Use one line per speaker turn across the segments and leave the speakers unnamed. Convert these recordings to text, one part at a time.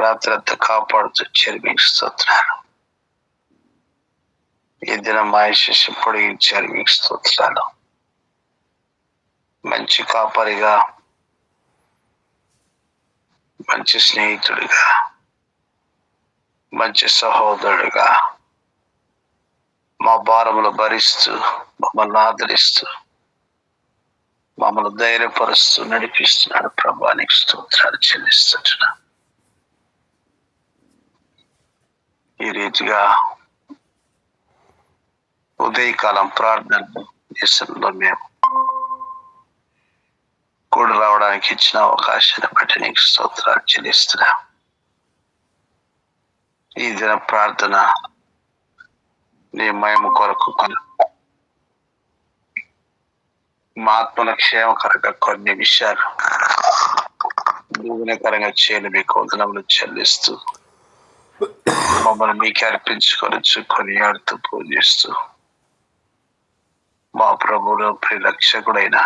రాత్రి అంతా కాపాడుతూ వచ్చారు. మీకు స్తోత్రాలు. ఈ దినం ఆయుష్యం పొడిగించారు. మీకు స్తోత్రాలు. మంచి కాపరిగా, మంచి స్నేహితుడిగా, మంచి సహోదరుడిగా మా భారములు భరిస్తూ, మమ్మల్ని ఆదరిస్తూ, మమ్మల్ని ధైర్యపరుస్తూ నడిపిస్తున్నాడు. ప్రభా నీకు స్తోత్రాలు చెల్లిస్తున్నా. ఈ రీతిగా ఉదయకాలం ప్రార్థన దేశంలో మేము కూడి రావడానికి ఇచ్చిన అవకాశాన్ని బట్టి నీకు స్తోత్రాలు చెల్లిస్తున్నా. ఈ దిన ప్రార్థన నీ మహిమ కొరకు, మా ఆత్మల క్షేమకరంగా కొన్ని విషయాలు దీవెనకరంగా చేయని మీకు వందనములు చెల్లిస్తూ, మమ్మల్ని మీకే అర్పించుకొని కొనియాడుతూ పూజిస్తూ, మా ప్రభువులో ప్రిరక్షకుడైన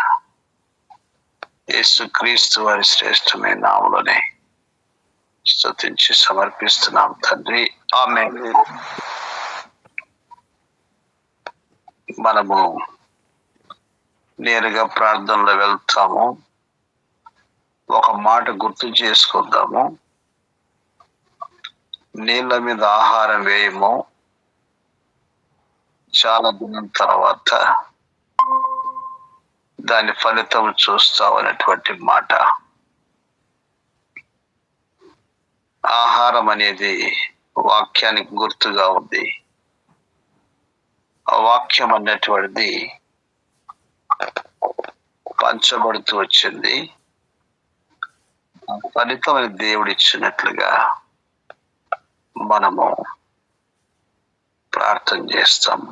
యేసుక్రీస్తు వారి శ్రేష్టమైన నామములోనే స్తుతించి సమర్పిస్తున్నాం తండ్రి. ఆమేన్. మనము నేరుగా ప్రార్థనలో వెళ్తాము. ఒక మాట గుర్తు చేసుకుందాము. నీళ్ళ మీద ఆహారం వేయము, చాలా దినం తర్వాత దాని ఫలితం చూస్తావు అనేటువంటి మాట. ఆహారం అనేది వాక్యానికి గుర్తుగా ఉంది. ఆ వాక్యం అన్నటువంటిది పంచబడుతూ వచ్చింది. ఫలితం అని దేవుడు ఇచ్చినట్లుగా మనము ప్రార్థన చేస్తాము.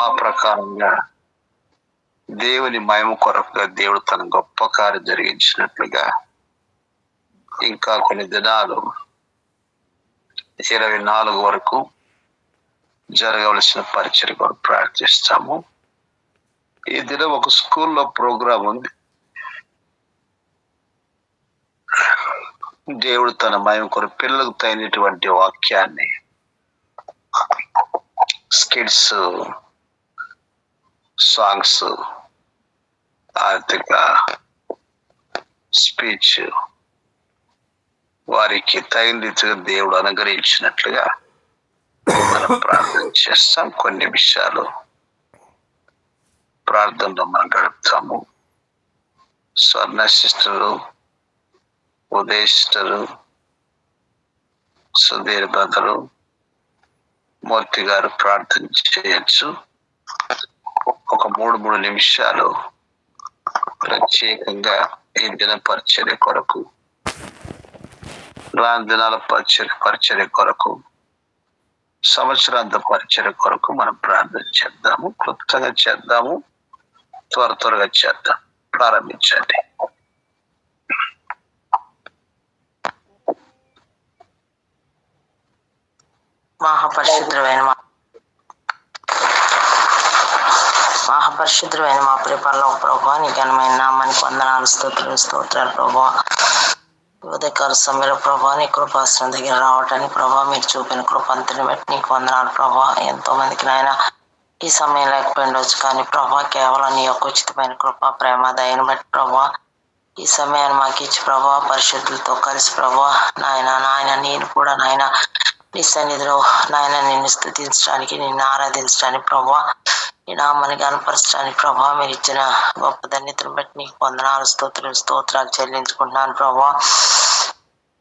ఆ ప్రకారంగా దేవుని మహిమ కొరకుగా దేవుడు తన గొప్ప కార్యం జరిగించినట్లుగా ఇంకా కొన్ని దినాలు 24 వరకు జరగవలసిన పరిచర్య కొరకు ప్రార్థిస్తాము. ఈ దినం ఒక స్కూల్లో ప్రోగ్రాం ఉంది. దేవుడు తన మహిమ కొరకు పిల్లలకు తగినటువంటి వాక్యాన్ని, స్కిట్స్, సాంగ్స్, ఆర్థిక స్పీచ్ వారికి తగిన రీతిగా దేవుడు అనుగ్రహించినట్లుగా మనం ప్రార్థన చేస్తాం. కొన్ని విషయాలు ప్రార్థనలో మనం గడుపుతాము. స్వర్ణ సిస్టరు, ఉదయ సిస్టరు, సుధీర్ బ్రదరు, మూర్తి గారు ప్రార్థన చేయొచ్చు. ఒక 3 నిమిషాలు ప్రత్యేకంగా ఈ దిన పరిచర్య కొరకు, రాని దినాల పరిచర్య కొరకు, సంవత్సరాంత పరిచర్య కొరకు మనం ప్రార్థన చేద్దాము. క్లుప్తంగా చేద్దాము, త్వరగా చేద్దాం. ప్రారంభించండి.
మహాపరిశుద్ధుడైన మా ప్రియ పరలోక ప్రభువా, నీ ఘనమైన నామానికి వందనాలు, స్తోత్రాలు ప్రభువా. ఉదయకాల సమయంలో ప్రభా నీ కృపాసనం దగ్గర రావటానికి ప్రభా మీరు చూపిన కృపంతని బట్టి నీకు వందనాలు ప్రభా. ఎంతో మందికి నాయన ఈ సమయం లేకపోయిండొచ్చు, కానీ ప్రభా కేవలం నీ యొక్క ఉచితమైన కృప, ప్రేమ, దయను బట్టి ప్రభా ఈ సమయాన్ని మాకు ఇచ్చి ప్రభా పరిశుద్ధులతో కలిసి ప్రభా నాయన నేను కూడా నాయన నీ సన్నిధిలో నాయన నిన్ను స్తుతించడానికి, నిన్ను ఆరాధించడానికి ప్రభా ఈ నామాన్ని కనపరచడానికి ప్రభా మీరు ఇచ్చిన గొప్ప ధన్యతను బట్టి నీకు వందనాలు, స్తోత్రాలు చెల్లించుకుంటున్నాను ప్రభా.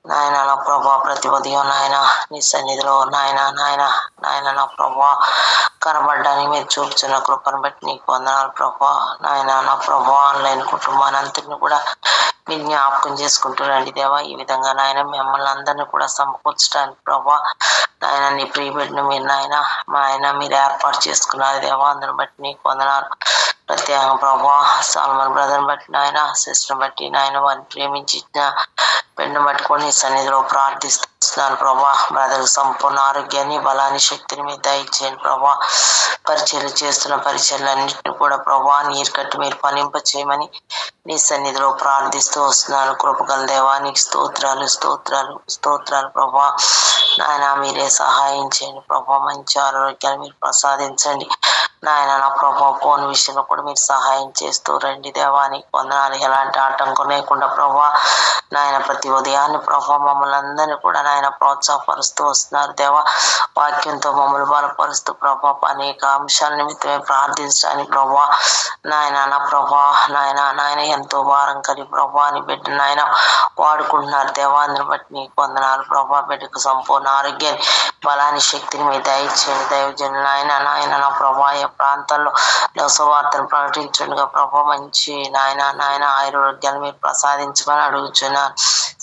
నాయన నా ప్రభా ప్రతి ఉదయం నాయన నీ సన్నిధిలో నాయన నా ప్రభా కనబడడానికి మీరు చూపుతున్న కృపను బట్టి నీకు వందనాలు ప్రభా. నాయన నా ప్రభా ఆన్లైన్ కుటుంబాన్ని అంతటిని కూడా మీరు జ్ఞాపకం చేసుకుంటున్నాండి దేవా. ఈ విధంగా నాయన మిమ్మల్ని అందరినీ కూడా సమకూర్చడానికి ప్రభా నాయన నీ ప్రియబిడ్డను మీరు నాయన మా ఆయన మీరు ఏర్పాటు చేసుకున్నారు దేవా. అందుని బట్టి నీకు వందనాలు. ప్రత్యేకంగా ప్రభా సాల్మన్ బ్రదర్ బట్టి నాయన సిస్టర్ బట్టి నాయన వారిని ప్రేమించిన పెండు పట్టుకొని సన్నిధిలో ప్రార్థిస్తున్నాను ప్రభా బ్రదర్ సంపూర్ణ ఆరోగ్యాన్ని బలాన్ని శక్తిని మీద దయచేయండి ప్రభా పరిచయలు చేస్తున్న పరిచయలన్నింటినీ కూడా ప్రభా నీరు కట్టి మీరు ఫలింప చేయమని నీ సన్నిధిలో ప్రార్థిస్తూ వస్తున్నాను కృపగల దేవానికి స్తోత్రాలు స్తోత్రాలు స్తోత్రాలు ప్రభా నాయన మీరే సహాయం చేయండి ప్రభా మంచి ఆరోగ్యాన్ని మీరు ప్రసాదించండి నాయన నా ప్రభా ఫోన్ విషయంలో కూడా మీరు సహాయం చేస్తూ రండి దేవానికి వందనాలు ఎలాంటి ఆటంకం లేకుండా ప్రభా నాయన ప్రతి ఉదయాన్ని ప్రభా మమ్మల్ని అందరినీ కూడా నాయన ప్రోత్సాహపరుస్తూ వస్తున్నారు దేవా వాక్యంతో మమ్మల్ని బలపరుస్తూ ప్రభా అనేక అంశాల నిమిత్తమే ప్రార్థించడానికి ప్రభా నాయన నా ప్రభా నాయన ఎంతో భారం కలిగి ప్రభా అని బిడ్డ నాయన వాడుకుంటున్నారు దేవాన్ని బట్టి నీకు వందనాలు ప్రభా బిడ్డకు సంపూర్ణ ఆరోగ్యాన్ని బలాన్ని శక్తిని మీద దయచేయండి దైవజనులు నాయన నా ప్రభా ప్రాంతాల్లో సువార్తను ప్రకటించండిగా ప్రభా మంచి నాయన ఆరోగ్యాన్ని మీరు ప్రసాదించమని అడుగుతున్నాను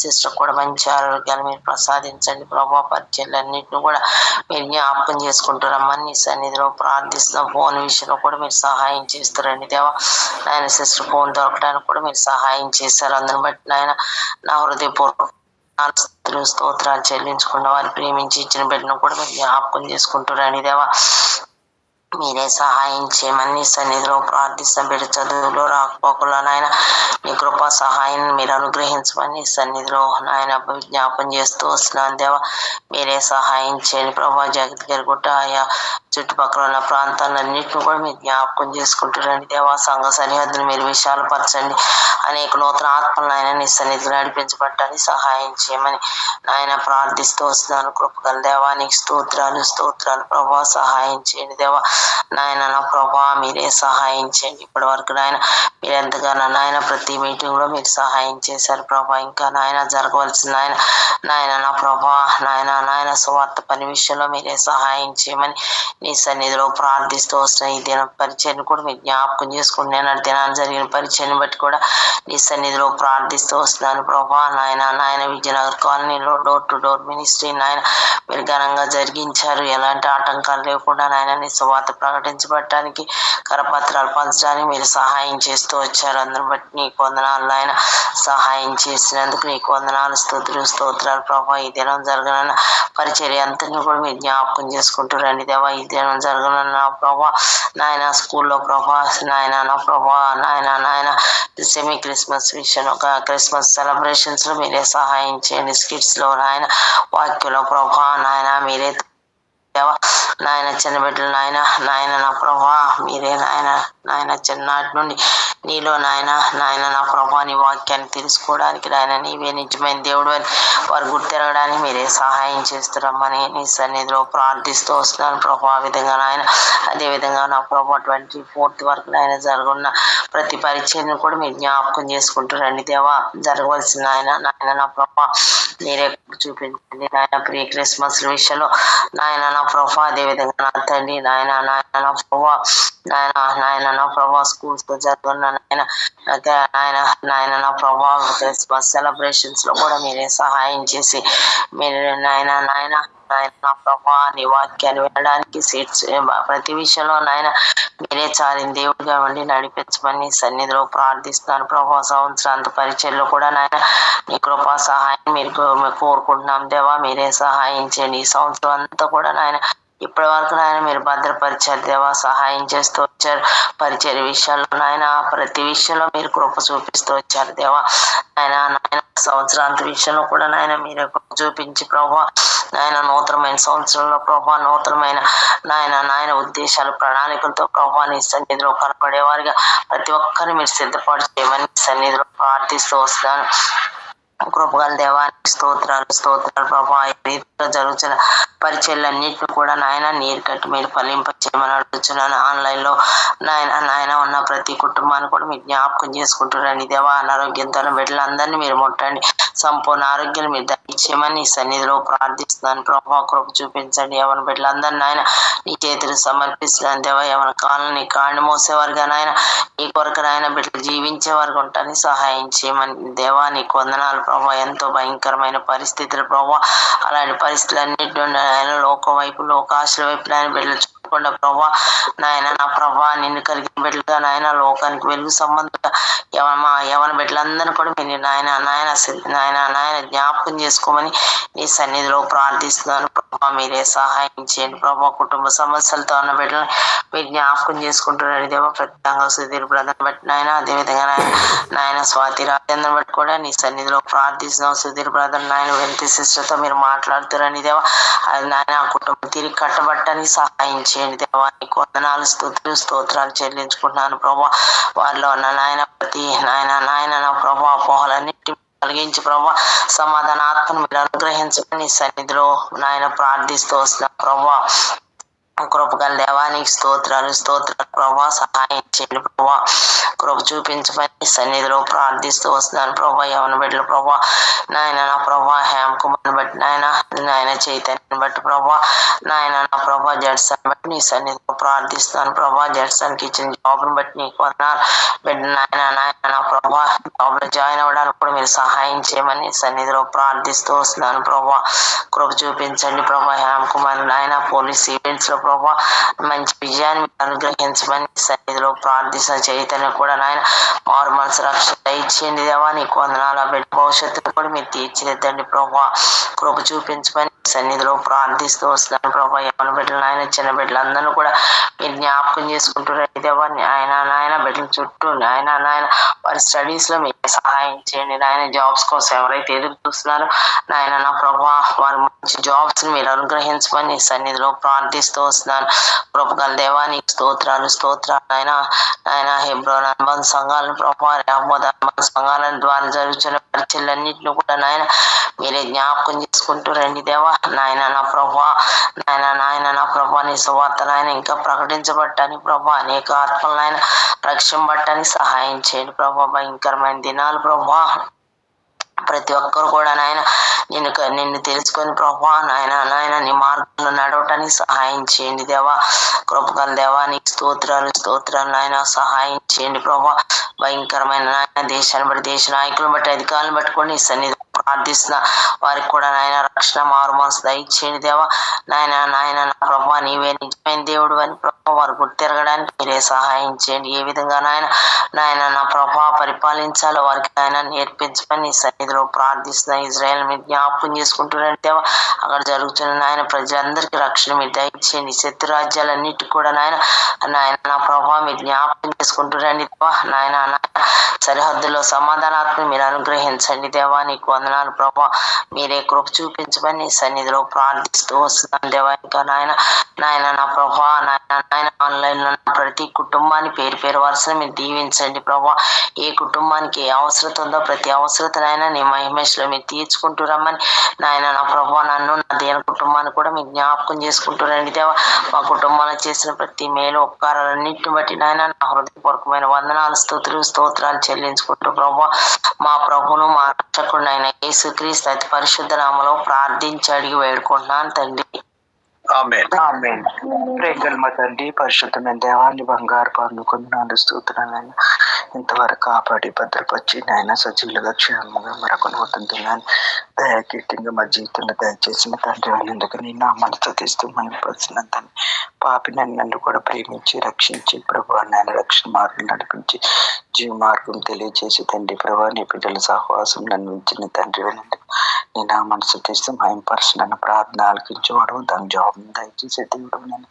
సిస్టర్ కూడా మంచి ఆరోగ్యాన్ని మీరు ప్రసాదించండి ప్రభా పరిచయలన్నింటినీ కూడా మీరు జ్ఞాపకం చేసుకుంటూ రమ్మని నీ సన్నిధిలో ప్రార్థిస్తున్నాం ఫోన్ విషయంలో కూడా మీరు సహాయం చేస్తారండి దేవా నాయన సిస్టర్ ఫోన్ దొరకడానికి కూడా మీరు సహాయం చేశారు అందరిని బట్టి నాయన నా హృదయపూర్వక స్తోత్రాలు చెల్లించుకున్న వారు ప్రేమించి ఇచ్చిన బిడ్డను కూడా మీరు జ్ఞాపకం చేసుకుంటారని దేవా మీరే సహాయం చేయమని సన్నిధిలో ప్రార్థిస్తాం బిడ్డ చదువులో రాకపోకలో నాయన మీ కృపా సహాయాన్ని మీరు అనుగ్రహించమని సన్నిధిలో నాయన జ్ఞాపం చేస్తూ వస్తున్నాను దేవా మీరే సహాయం చేయండి ప్రభా జగత్ గారి ఆయా చుట్టుపక్కల ఉన్న ప్రాంతాలన్నింటిని కూడా మీరు జ్ఞాపకం చేసుకుంటారండి దేవా సంఘ సరిహద్దులు మీరు విశాలపరచండి అనేక నూతన ఆత్మలను ఆయన నీ సన్నిధిలో నడిపించబట్టాలని సహాయం చేయమని నాయన ప్రార్థిస్తూ వస్తున్నాను కృపగల దేవానికి స్తోత్రాలు ప్రభా సహాయం చేయండి దేవా నాయన నా ప్రభా మీరే సహాయం చేయండి ఇప్పటి వరకు నాయన మీరు ఎంతగానో నాయన ప్రతి మీటింగ్ లో మీరు సహాయం చేశారు ప్రభా ఇంకా నాయన జరగవలసిన నాయన నా ప్రభా నాయన సువార్త పని విషయంలో మీరే సహాయం చేయమని నీ సన్నిధిలో ప్రార్థిస్తూ వస్తున్న ఈ దిన పరిచయం కూడా మీరు జ్ఞాపకం చేసుకుంటున్నాను దినాన్ని జరిగిన పరిచయాన్ని బట్టి కూడా నీ సన్నిధిలో ప్రార్థిస్తూ వస్తున్నాను ప్రభా నాయన విజయనగర్ కాలనీలో డోర్ టు డోర్ మినిస్ట్రీ నాయన మీరు ఘనంగా జరిగించారు ఎలాంటి ఆటంకాలు లేకుండా నాయన నీ సువార్త ప్రకటించబడటానికి కరపత్రాలు పంచడానికి మీరు సహాయం చేస్తూ వచ్చారు అందరిని బట్టి నీకు వందనాలు నాయన సహాయం చేసినందుకు నీకు వందనాలు స్తోత్రాలు ప్రభా ఈ దినం జరగనున్న పరిచర్య అంతని కూడా మీరు జ్ఞాపకం చేసుకుంటూ రండి దేవా ఈ దినం జరగనున్న ప్రభా నాయన స్కూల్లో ప్రభా నాయన ప్రభా నాయన సెమీ క్రిస్మస్ విషయం ఒక క్రిస్మస్ సెలబ్రేషన్స్ లో మీరే సహాయం చేయండి స్కిట్స్ లో నాయన వాక్యంలో ప్రభా నాయన మీరే నాయన చిన్న బిడ్డలు నాయన నా ప్రభా మీరే నాయన చిన్ననాటి నుండి నీలో నాయన నా ప్రభా నీ వాక్యాన్ని తెలుసుకోవడానికి నాయన నీవే నిజమైన దేవుడు అని వారు గుర్తిరగడానికి మీరే సహాయం చేస్తున్నామని నీ సన్నిధిలో ప్రార్థిస్తూ వస్తున్నాను ప్రభా ఆ విధంగా నాయన అదే విధంగా నా ప్రభా 24th వరకు నాయన జరుగున్న ప్రతి పరిచయను కూడా మీరు జ్ఞాపకం చేసుకుంటారండి దేవా జరగవలసిన నాయన నా ప్రభా మీరే చూపించండి నాయన ప్రియ క్రిస్మస్ విషయంలో నాయన నా ప్రభా అదే విధంగా నా తండ్రి నాయన నా ప్రభా నాయన నా ప్రభా స్కూల్స్ లో జరుగుతున్న నాయన నా ప్రభా క్రిస్మస్ సెలబ్రేషన్స్ లో కూడా మీరే సహాయం చేసి మీరు నాయన నా ప్రభా నీ వాక్యాన్ని వినడానికి సీట్స్ ప్రతి విషయంలో నాయన మీరే చాలిన దేవుడిగా ఉండి నడిపించమని సన్నిధిలో ప్రార్థిస్తున్నాను ప్రభా సంవత్సరాంత పరిచయంలో కూడా నాయన నీ కృపా సహాయం మీరు కోరుకుంటున్నాం దేవా మీరే సహాయం చేయండి ఈ సంవత్సరం అంతా కూడా నాయన ఇప్పటి వరకు నాయన మీరు భద్రపరిచారు దేవా సహాయం చేస్తూ వచ్చారు పరిచయ విషయాల్లో నాయన ప్రతి విషయంలో మీరు కృప చూపిస్తూ వచ్చారు దేవా నాయన సంవత్సరాంత విషయంలో కూడా నాయన మీరే కృప చూపించి ప్రభా నాయన నూతనమైన సంవత్సరంలో ప్రభా నూతనమైన నాయన ఉద్దేశాలు ప్రణాళికలతో ప్రభా నీ సన్నిధిలో కనపడేవారిగా ప్రతి ఒక్కరిని మీరు సిద్ధపాటు చేయమని సన్నిధిలో ప్రార్థిస్తూ వస్తున్నాను కృపగల దేవానికి స్తోత్రాలు ప్రభా రీతిలో జరుగుతున్న పరిచయలన్నింటినీ కూడా నాయన నీరు కట్టి మీరు ఫలింప చేయమని అడుగుతున్నాను ఆన్లైన్ లో నాయన ఉన్న ప్రతి కుటుంబాన్ని కూడా మీరు జ్ఞాపకం చేసుకుంటున్నాను దేవా అనారోగ్యంతో బిడ్డలందరినీ మీరు ముట్టండి సంపూర్ణ ఆరోగ్యాన్ని మీరు దయచేయమని నీ సన్నిధిలో ప్రార్థిస్తున్నాను ప్రభా కృప చూపించండి ఎవరి బిడ్డలందరినీ నాయన నీ చేతులు సమర్పిస్తున్నాను దేవా ఎవరి కాళ్ళని కాళ్ళు మోసేవారుగా నాయన నీ కొరకు నాయన బిడ్డలు జీవించే వారికి ఉంటాను సహాయం చేయమని దేవా నీకు వందనాలు ప్రభా ఎంతో భయంకరమైన పరిస్థితులు ప్రభా అలాంటి పరిస్థితులన్నిటి లోక వైపు లోకాశల వైపు నాయన బిడ్డలు లేకుండా ప్రభా నాయన నా ప్రభా నిన్ను కలిగిన బిడ్డలుగా నాయన లోకానికి వెలుగు సంబంధంగా మా యవన బిడ్డలందరినీ కూడా మీరు నాయన జ్ఞాపకం చేసుకోమని నీ సన్నిధిలో ప్రార్థిస్తున్నాను ప్రభా. మీరే సహాయం చేయండి ప్రభా. కుటుంబ సమస్యలతో ఉన్న బిడ్డలను మీరు జ్ఞాపకం చేసుకుంటున్నారు దేవా. ప్రత్యేకంగా సుధీర్ బ్రదర్ బట్టి నాయన అదేవిధంగా నాయన స్వాతి రాజేంద్ర బట్టి కూడా నీ సన్నిధిలో ప్రార్థిస్తున్నాం. సుధీర్ బ్రదర్ నాయన వెంటి సిస్టర్తో మీరు మాట్లాడుతారని దేవా. అది నాయన ఆ కుటుంబం తిరిగి కట్టబట్టని సహాయం చేయండి దేవా. నీకు వందనాలు స్తోత్రాలు చెల్లించుకుంటున్నాను ప్రభా. వారిలో ఉన్న నాయన ప్రతి నాయన నా ప్రభా అపోహలన్నిటి కలిగించి ప్రభా సమాధాన ఆత్మను మీరు అనుగ్రహించమని నీ సన్నిధిలో నాయన ప్రార్థిస్తూ వస్తున్నాను ప్రభా. కృపగల దేవానికి స్తోత్రాలు ప్రభా. సహాయం చేయండి ప్రభా. కృప చూపించమని సన్నిధిలో ప్రార్థిస్తూ వస్తున్నాను ప్రభా. యవన బిడ్డలు ప్రభా నాయన నా ప్రభా హేమ్ కుమార్ బట్టి నాయన చైతన్యం బట్టి ప్రభా నాయన నా ప్రభా జడ్సన్ బట్టి నీ సన్నిధిలో ప్రార్థిస్తున్నాను ప్రభా. జడ్సన్ కి ఇచ్చిన జాబ్ను బట్టి నీకు వందనాలు. బిడ్డ నాయన నా ప్రభా జాబ్ లో జాయిన్ అవ్వడానికి కూడా మీరు సహాయం చేయమని సన్నిధిలో ప్రార్థిస్తూ వస్తున్నాను ప్రభా. కృప చూపించండి ప్రభా. హేమ్ కుమార్ నాయన పోలీస్ ఈవెంట్స్ లో ప్రభా మంచి విజయాన్ని అనుగ్రహించమని సన్నిధిలో ప్రార్థిస్తున్న చైతన్యం కూడా నాయన మారు మనసు రక్షణ ఇచ్చేయండి దేవా. నీకు వందనాలు. ఆ బిడ్డ భవిష్యత్తును కూడా మీరు తీర్చిదిద్దండి ప్రభా. కృప చూపించమని సన్నిధిలో ప్రార్థిస్తూ వస్తున్నాను ప్రభా. యవన బిడ్డలు నాయన చిన్న బిడ్డలందరూ కూడా మీరు జ్ఞాపకం చేసుకుంటున్నారు దేవా. నాయన బిడ్డల చుట్టూ నాయన వారి స్టడీస్ లో మీరు సహాయం చేయండి నాయన. జాబ్స్ కోసం ఎవరైతే ఎదురు చూస్తున్నారో నాయన నా ప్రభా వారి మంచి జాబ్స్ మీరు అనుగ్రహించమని సన్నిధిలో ప్రార్థిస్తూ వస్తున్నాను. కృపగల దేవానికి స్తోత్రాలు నాయన హెబ్రోన్ అనుబంధ సంఘాలను ప్రభా అహ్మద్ అనుబంధ సంఘాల ద్వారా జరుగుతున్న పరిచయలన్నింటినీ కూడా నాయన మీరే జ్ఞాపకం చేసుకుంటూ రండి దేవా. నాయన నా ప్రభా నీ సువార్త నాయన ఇంకా ప్రకటించబట్టని ప్రభా అనేక ఆత్మలు నాయన రక్షింపబట్టని సహాయం చేయండి ప్రభా. భయంకరమైన దినాలు ప్రభా. ప్రతి ఒక్కరు కూడా నాయన నిన్ను తెలుసుకొని ప్రభా నాయన నీ మార్గంలో నడవటానికి సహాయం చేయండి దేవా. కృపగల దేవా నీకు స్తోత్రాలు నాయన సహాయం చేయండి ప్రభా. భయంకరమైన నాయన దేశాన్ని బట్టి దేశ నాయకులను బట్టి అధికారులను బట్టి కూడా నీ సన్నిధి ప్రార్థిస్తున్నా వారికి కూడా నాయన రక్షణ మారు మనసు దయచేయండి దేవా. నాయన నా ప్రభా నీవే నిజమైన దేవుడు అని ప్రభా వారు గుర్తు తిరగడానికి మీరే సహాయం చేయండి. ఏ విధంగా నాయన నా ప్రభా పరిపాలించాలో వారికి నాయన నేర్పించమని నీ సన్నిధిలో ప్రార్థిస్తున్నా. ఇజ్రాయెల్ మీరు జ్ఞాపకం చేసుకుంటున్నాను దేవా. అక్కడ జరుగుతున్న నాయన ప్రజలందరికీ రక్షణ మీరు దయచేయండి. శత్రు రాజ్యాలన్నిటి కూడా నాయన నా ప్రభా మీరు జ్ఞాపకం చేసుకుంటున్నాను దేవా. నాయన సరిహద్దులో సమాధానాత్మ మీరు అనుగ్రహించండి దేవా. నీకు వందనాలు ప్రభా. మీరే కృప చూపించమని నీ సన్నిధిలో ప్రార్థిస్తూ వస్తున్నాను దేవా. ఇంకా నాయన నా ప్రభా నాయన ఆన్లైన్ లో ప్రతి కుటుంబాన్ని పేరు వరుసను మీరు దీవించండి ప్రభా. ఏ కుటుంబానికి ఏ అవసరత ఉందో ప్రతి అవసరతనైనా నీ మహిమేశ్లో మీరు తీర్చుకుంటూ రమ్మని నాయన నా ప్రభా నన్ను నా దేని కుటుంబాన్ని కూడా మీరు జ్ఞాపకం చేసుకుంటూ రండి దేవా. మా కుటుంబాలకు చేసిన ప్రతి మేలు ఉపకారాలన్నింటిని బట్టి నాయన నా హృదయపూర్వకమైన వందనాలు స్తోత్రాలు చెల్లించుకుంటూ ప్రభా మా ప్రభును మా రక్షకుడు అయిన యేసుక్రీస్తు అతి పరిశుద్ధ నామములో ప్రార్థించి అడిగి వేడుకుంటున్నాను తండ్రి.
ప్రేగల్ మా తండ్రి పరిశుద్ధమైన దేవాన్ని బంగారు పొందుకున్నాను స్తోత్రాలను ఇంతవరకు కాపాడి భద్రపరిచి నాయన సజీవులుగా క్షేమంగా మరొక నూతన దినాన్ని దయకీర్తిగా మా జీవితంలో దయచేసిన తండ్రి అయినందుకు నీ నామాన్ని స్తుతిస్తూ మనపరిచిన తండ్రి పాపి నన్ను కూడా ప్రేమించి రక్షించి ప్రభు నాయన రక్షణ మార్గం నడిపించి జీవ మార్గం తెలియజేసి తండ్రి ప్రభా నీ బిడ్డల సహవాసం నన్ను ఇచ్చిన తండ్రి అయినందుకు నీ నామాన్ని స్తుతిస్తూ మహిమపరచునన్న ప్రార్థన ఆలకించేవాడు దాని జాబ్ దయచేసే దేవుడు నేను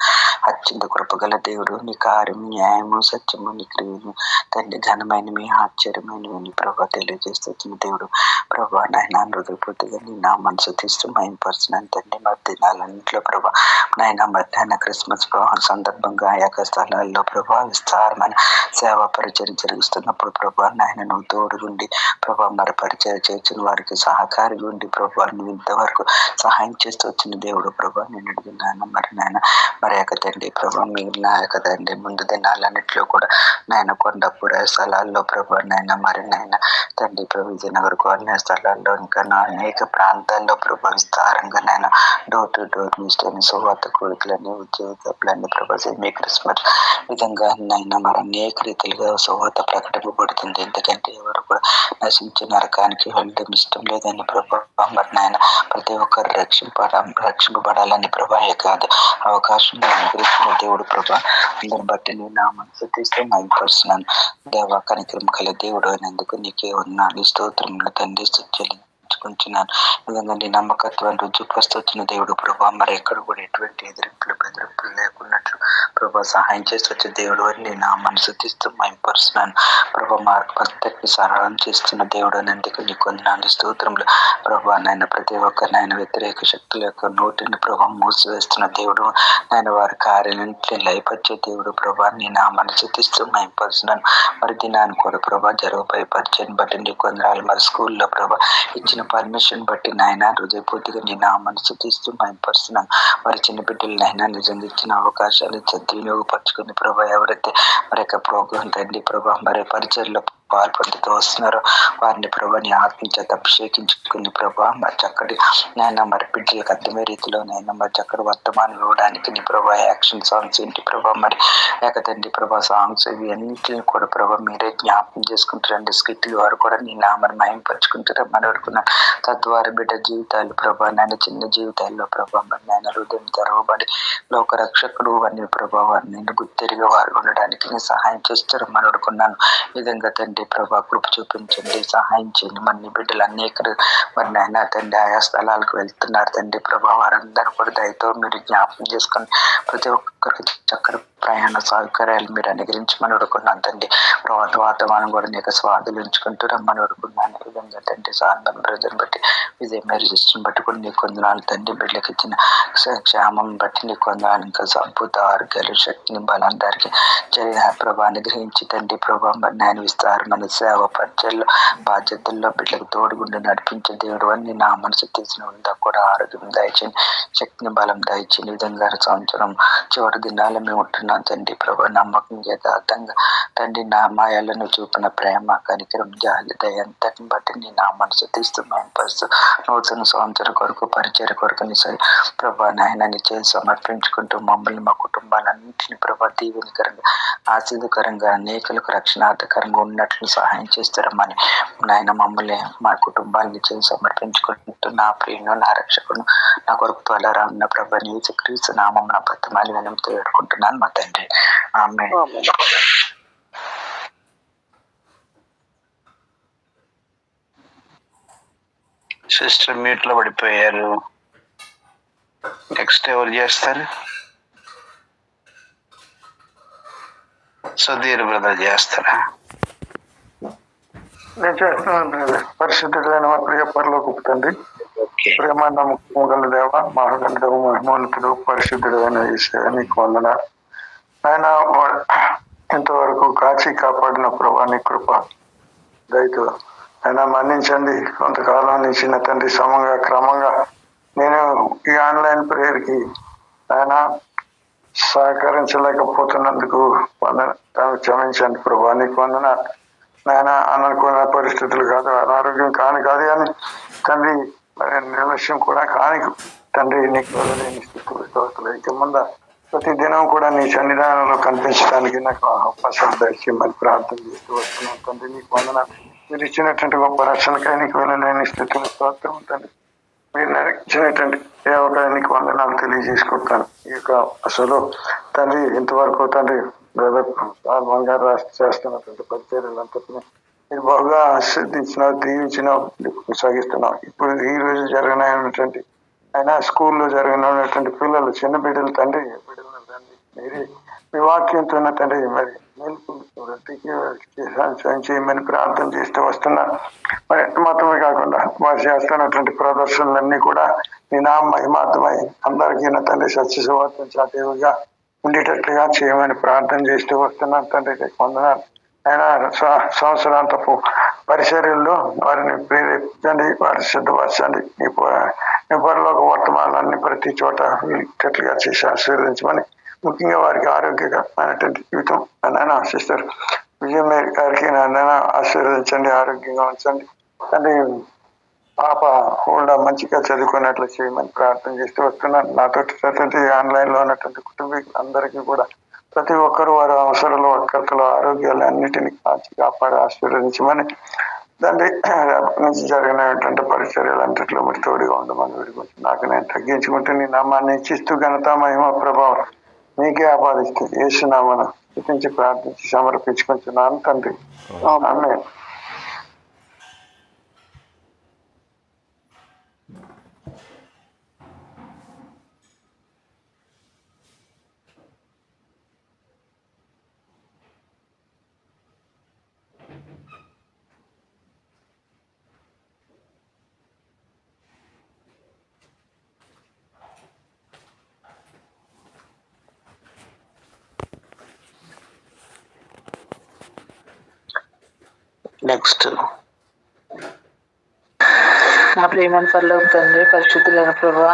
అత్యంత కృపగల దేవుడు. నీ కార్యం న్యాయము సత్యము నీ క్రియలు తండ్రి ఘనమైన మీ ఆశ్చర్యమైన నీ ప్రభా తెలియజేస్తున్న దేవుడు ప్రభా నాయన హృదయపూర్తిగా నీ నామాన్ని స్తుతిస్తూ మహిమపరచునని తండ్రి మరి దినాలన్నింటిలో ప్రభా నాయన మధ్యాహ్న క్రిస్మస్ ప్రభావ సందర్భంగా ఆయా స్థలాల్లో ప్రభా విస్తారమైన సేవా పరిచయం జరిగిస్తున్నప్పుడు ప్రభా నాయన నువ్వు తోడుగుండి ప్రభా మరి పరిచయం చేసిన వారికి సహకారి ఉండి ప్రభా నువ్వు ఇంతవరకు సహాయం చేస్తూ వచ్చిన దేవుడు ప్రభా నేను అడిగినాను మరి యొక్క తండ్రి ప్రభా మిగిలిన యొక్క తండ్రి ముందు దినాలన్నింటిలో కూడా నాయన కొండపూర స్థలాల్లో ప్రభా నాయన మరి నాయన తండ్రి ప్రభు విజయనగర్ అనే స్థలాల్లో ఇంకా అనేక ప్రాంతాల్లో ప్రభా విస్తారంగా నాయన డోర్ టు డోర్ మిస్టర్ని సువార్త కోరికలని ఉద్యోగాలని ప్రభా మీ క్రిస్మస్ విధంగా నాయన మరి అనేక రీతిలుగా సువార్త ప్రకటింపబడుతుంది. ఎందుకంటే ఎవరు కూడా నశించిన నరకానికి వెళ్ళడం ఇష్టం లేదని ప్రభా ప్రభా. మరి నాయన ప్రతి ఒక్కరు రక్షింపబడాలని ప్రభాయే కాదు అవకాశం అనుగ్రహించిన దేవుడు ప్రభా. అందరిని బట్టి నేను నా మనసు తీస్తే మైపరుస్తున్నాను. దేవా కనికరం కల దేవుడు అయినందుకు నీకే ఉన్నాను. స్తోత్రములు తండ్రి చెల్లించుకుంటున్నాను. నిజంగా నీ నమ్మకత్వాన్ని రుజుపరుస్తున్న దేవుడు ప్రభా. మరి ఎక్కడ కూడా ఎటువంటి ఎదిరింపులు బెదిరింపులు లేకున్నట్లు ప్రభా సహాయం చేసి వచ్చే దేవుడు అని నేను నా మనసు తీస్తూ మైపరుస్తున్నాను ప్రభా. మార్గ పద్ధతిని సరళం చేస్తున్న దేవుడు అన్నందుకు నీకు వందనాలు స్తోత్రములు ప్రభా. నాయన ప్రతి ఒక్కరినైనా వ్యతిరేక శక్తుల యొక్క నోటిని ప్రభా మూసివేస్తున్న దేవుడు నాయన వారి కార్యాలన్నింటినీ లయపరిచే దేవుడు ప్రభా. నీ నా మనసు తీస్తూ మైపరుస్తున్నాను. మరి దినాన్ని కూడా ప్రభా జరుగుపై పరిచయం బట్టి నీకు వందనాలు. మరి స్కూల్లో ప్రభా ఇచ్చిన పర్మిషన్ బట్టి నాయన హృదయపూర్తిగా నీ నా మనసు తీస్తూ మైపరుస్తున్నాను. మరి చిన్న బిడ్డలనైనా నిజంగా ఇచ్చిన అవకాశాలు సద్వినియోగపరచుకుని ప్రభా ఎవరైతే మరి యొక్క ప్రోగ్రాం తండ్రి ప్రభా మరి పరిచయలో పాల్పొందుతూ వస్తున్నారో వారిని ప్రభా నీ ఆత్మ చేత అభిషేకించుకుని ప్రభా మరి చక్కటి నాయన మరి బిడ్డలకు అర్థమే రీతిలో నైనా మరి చక్కటి వర్తమానం ఇవ్వడానికి నీ ప్రభా యాక్షన్ సాంగ్స్ ఏంటి ప్రభా మరి లేక తండ్రి ప్రభా సాంగ్స్ ఇవి అన్నింటిని కూడా ప్రభా మీరే జ్ఞాపకం చేసుకుంటారండి. స్కిట్లు వారు కూడా నీ నామని మయంపరుచుకుంటారు మన వరకున్నాను. తద్వారా బిడ్డ జీవితాలు ప్రభా నాయన చిన్న జీవితాల్లో ప్రభా మరి నాయన హృదయం తెరవబడి లోక రక్షకుడు అనే ప్రభా వారిని గుర్తిరిగి వారు ఉండడానికి నేను సహాయం చేస్తారు మన వరకున్నాను. విధంగా తండ్రి ప్రభా కృప చూపించండి, సహాయం చేయండి. మన బిడ్డలు అనేక మరి నాయన తండ్రి ఆయా స్థలాలకు వెళ్తున్నారు తండ్రి ప్రభా. వారందరూ కూడా దయతో మీరు జ్ఞాపకం చేసుకొని ప్రతి ఒక్కరికి చక్కటి ప్రయాణ సౌకర్యాలు మీరు అనుగ్రహించమని అడుగుకున్నాను తండ్రి. తర్వాత వాతావరణం కూడా నీకు స్వాదులు ఉంచుకుంటూ రమ్మని అడుగుకున్నాను. విధంగా తండ్రి సాంబన్ బ్రదర్ని బట్టి విజయ్ మ్యారేజెస్ని బట్టి కూడా నీకు వందనాలు తండ్రి. బిడ్డలకు ఇచ్చిన క్షేమం బట్టి నీకు వందనాలు. ఇంకా సంపూత ఆరోగ్యాలు శక్తిని బలం దానికి జరిగిన ప్రభా అనుగ్రహించి తండ్రి ప్రభా మరి నేను విస్తారమైన సేవ పరిచయల్లో బాధ్యతల్లో బిడ్డలకు తోడుగుండి నడిపించే దేవుడు అని నా మనసు తెలిసిన ఉందా కూడా ఆరోగ్యం దయచేయండి, శక్తిని బలం దయచేయండి. విధంగా సంవత్సరం చివరి దినాలు మేము ఉంటున్నాం తండ్రి ప్రభా. నమ్మకం యథార్థంగా తండ్రి నా మాయాలను చూపిన ప్రేమ కనికరం జాలి దయ అంతటిని బట్టి నీ నా మనసు తీస్తూ పరుస్తూ నూతన సంవత్సరం కొరకు పరిచయ కొరకు నీ ప్రభా నాయన నీ చేసి సమర్పించుకుంటూ మమ్మల్ని మా కుటుంబాలన్నింటినీ ప్రభా దీవెనకరంగా ఆశీర్వకరంగా అనేకులకు రక్షణార్థకరంగా ఉన్నట్లు సహాయం చేస్తారమ్మని నాయన మమ్మల్ని మా కుటుంబాన్ని చేసి సమర్పించుకుంటూ నా ప్రియును నా రక్షకును నా కొరకు త్వరగా ఉన్న ప్రభా యేసుక్రీస్తు నామం నా బతిమాలి వినంతో వేడుకుంటున్నాను మా తండ్రి. ఆమేన్.
సిస్టర్ మ్యూట్ లో పడిపోయారు. నెక్స్ట్ ఎవరు చేస్తారు? సుధీర్ బ్రదర్ చేస్తారా?
నేను చేస్తున్నాను బ్రదర్. పరిశుద్ధులైన మా ప్రియ పరలోకపు తండ్రి, ప్రేమ నమ్మకం గల దేవ, మహాగణుడు మహిమోన్నతుడు పరిశుద్ధుడైన యేసయ్య నీకు వందనాలు. ఆయన ఇంతవరకు కాచి కాపాడిన ప్రభా నీ కృప దయతో ఆయన మన్నించండి. కొంతకాలం నుంచి నా తండ్రి క్రమంగా నేను ఈ ఆన్లైన్ ప్రేయర్కి ఆయన సహకరించలేకపోతున్నందుకు క్షమించండి ప్రభా నీకు వందనాలు. నాయన అనుకున్న పరిస్థితులు కాదు, అనారోగ్యం కాదు కానీ తండ్రి మరి నిర్లక్ష్యం కూడా కాని తండ్రి నీకు వదలేని స్థితులు ఇక ముందు ప్రతి దినం కూడా నీ సన్నిధానంలో కనిపించడానికి నాకు అవకాశం దయచేయమని ప్రార్థన చేస్తూ వస్తున్నాను తండ్రి. నీకు వందనాలు. మీరు ఇచ్చినటువంటి గొప్ప రక్షణకై నీకు వెళ్ళలేని స్థితిలో స్తోత్రం తండ్రి. మీరు ఇచ్చినటువంటి సేవకానికి వందనాలు తెలియజేసుకుంటాను. ఈ యొక్క అసలు తండ్రి ఇంతవరకు తండ్రి బ్రదర్ బంగారు చేస్తున్నటువంటి పరిచర్యలంతటినీ మీరు బాగా ఆస్వాదించిన దీవించిన కొనసాగిస్తున్నాం. ఇప్పుడు ఈ రోజు జరిగినటువంటి అయినా స్కూల్లో జరిగినటువంటి పిల్లలు చిన్న బిడ్డలు తండ్రి తండ్రి మీరే మీ వాక్యంతో తండ్రి మరి చేయమని ప్రార్థన చేస్తూ వస్తున్నాను. మరి మాత్రమే కాకుండా వారు చేస్తున్నటువంటి ప్రదర్శనలన్నీ కూడా నీ నా మహిమార్థమై అందరికీ నా తండ్రి సత్యసువార్తను చాటేవిగా ఉండేటట్లుగా చేయమని ప్రార్థన చేస్తూ వస్తున్నాను తండ్రి. వందనాలు. ఆయన సంవత్సరాంతపు పరిచర్యల్లో వారిని ప్రేరేపించండి, వారిని సిద్ధపరచండి. నీ పరలోక వర్తమానాన్ని ప్రతి చోట వీళ్ళట్లుగా చేసి ఆశీర్వదించమని, ముఖ్యంగా వారికి ఆరోగ్యకరమైనటువంటి జీవితం నాన్న సిస్టర్ విజయమేరి గారికి నాన్న ఆశీర్వదించండి, ఆరోగ్యంగా ఉంచండి తండ్రి. పాప కూడా మంచిగా చదువుకున్నట్లు చేయమని ప్రార్థన చేస్తూ వస్తున్నాను. నాతో ఆన్లైన్లో ఉన్నటువంటి కుటుంబీకులందరికీ కూడా ప్రతి ఒక్కరు వారి అవసరాలు అక్కర్తలు ఆరోగ్యాలు అన్నిటినీ కాచి కాపాడి ఆశీర్వదించమని తండ్రి నుంచి జరిగినటువంటి పరిచర్యలంతట్లో మీరు తోడుగా ఉండమని విడిపోతుంది. నాకు నేను తగ్గించుకుంటే నీ నామాన్ని ఇచ్చిస్తూ ఘనత మహిమ ప్రభావం మీకే ఆపాదిస్తూ యేసునామమున స్తుతించి ప్రార్థించి సమర్పించుకుంటున్నాను తండ్రి. ఆమేన్.
నెక్స్ట్
నా ప్రియమైన పరలోక తండ్రి, పరిశుద్ధులైన ప్రభా,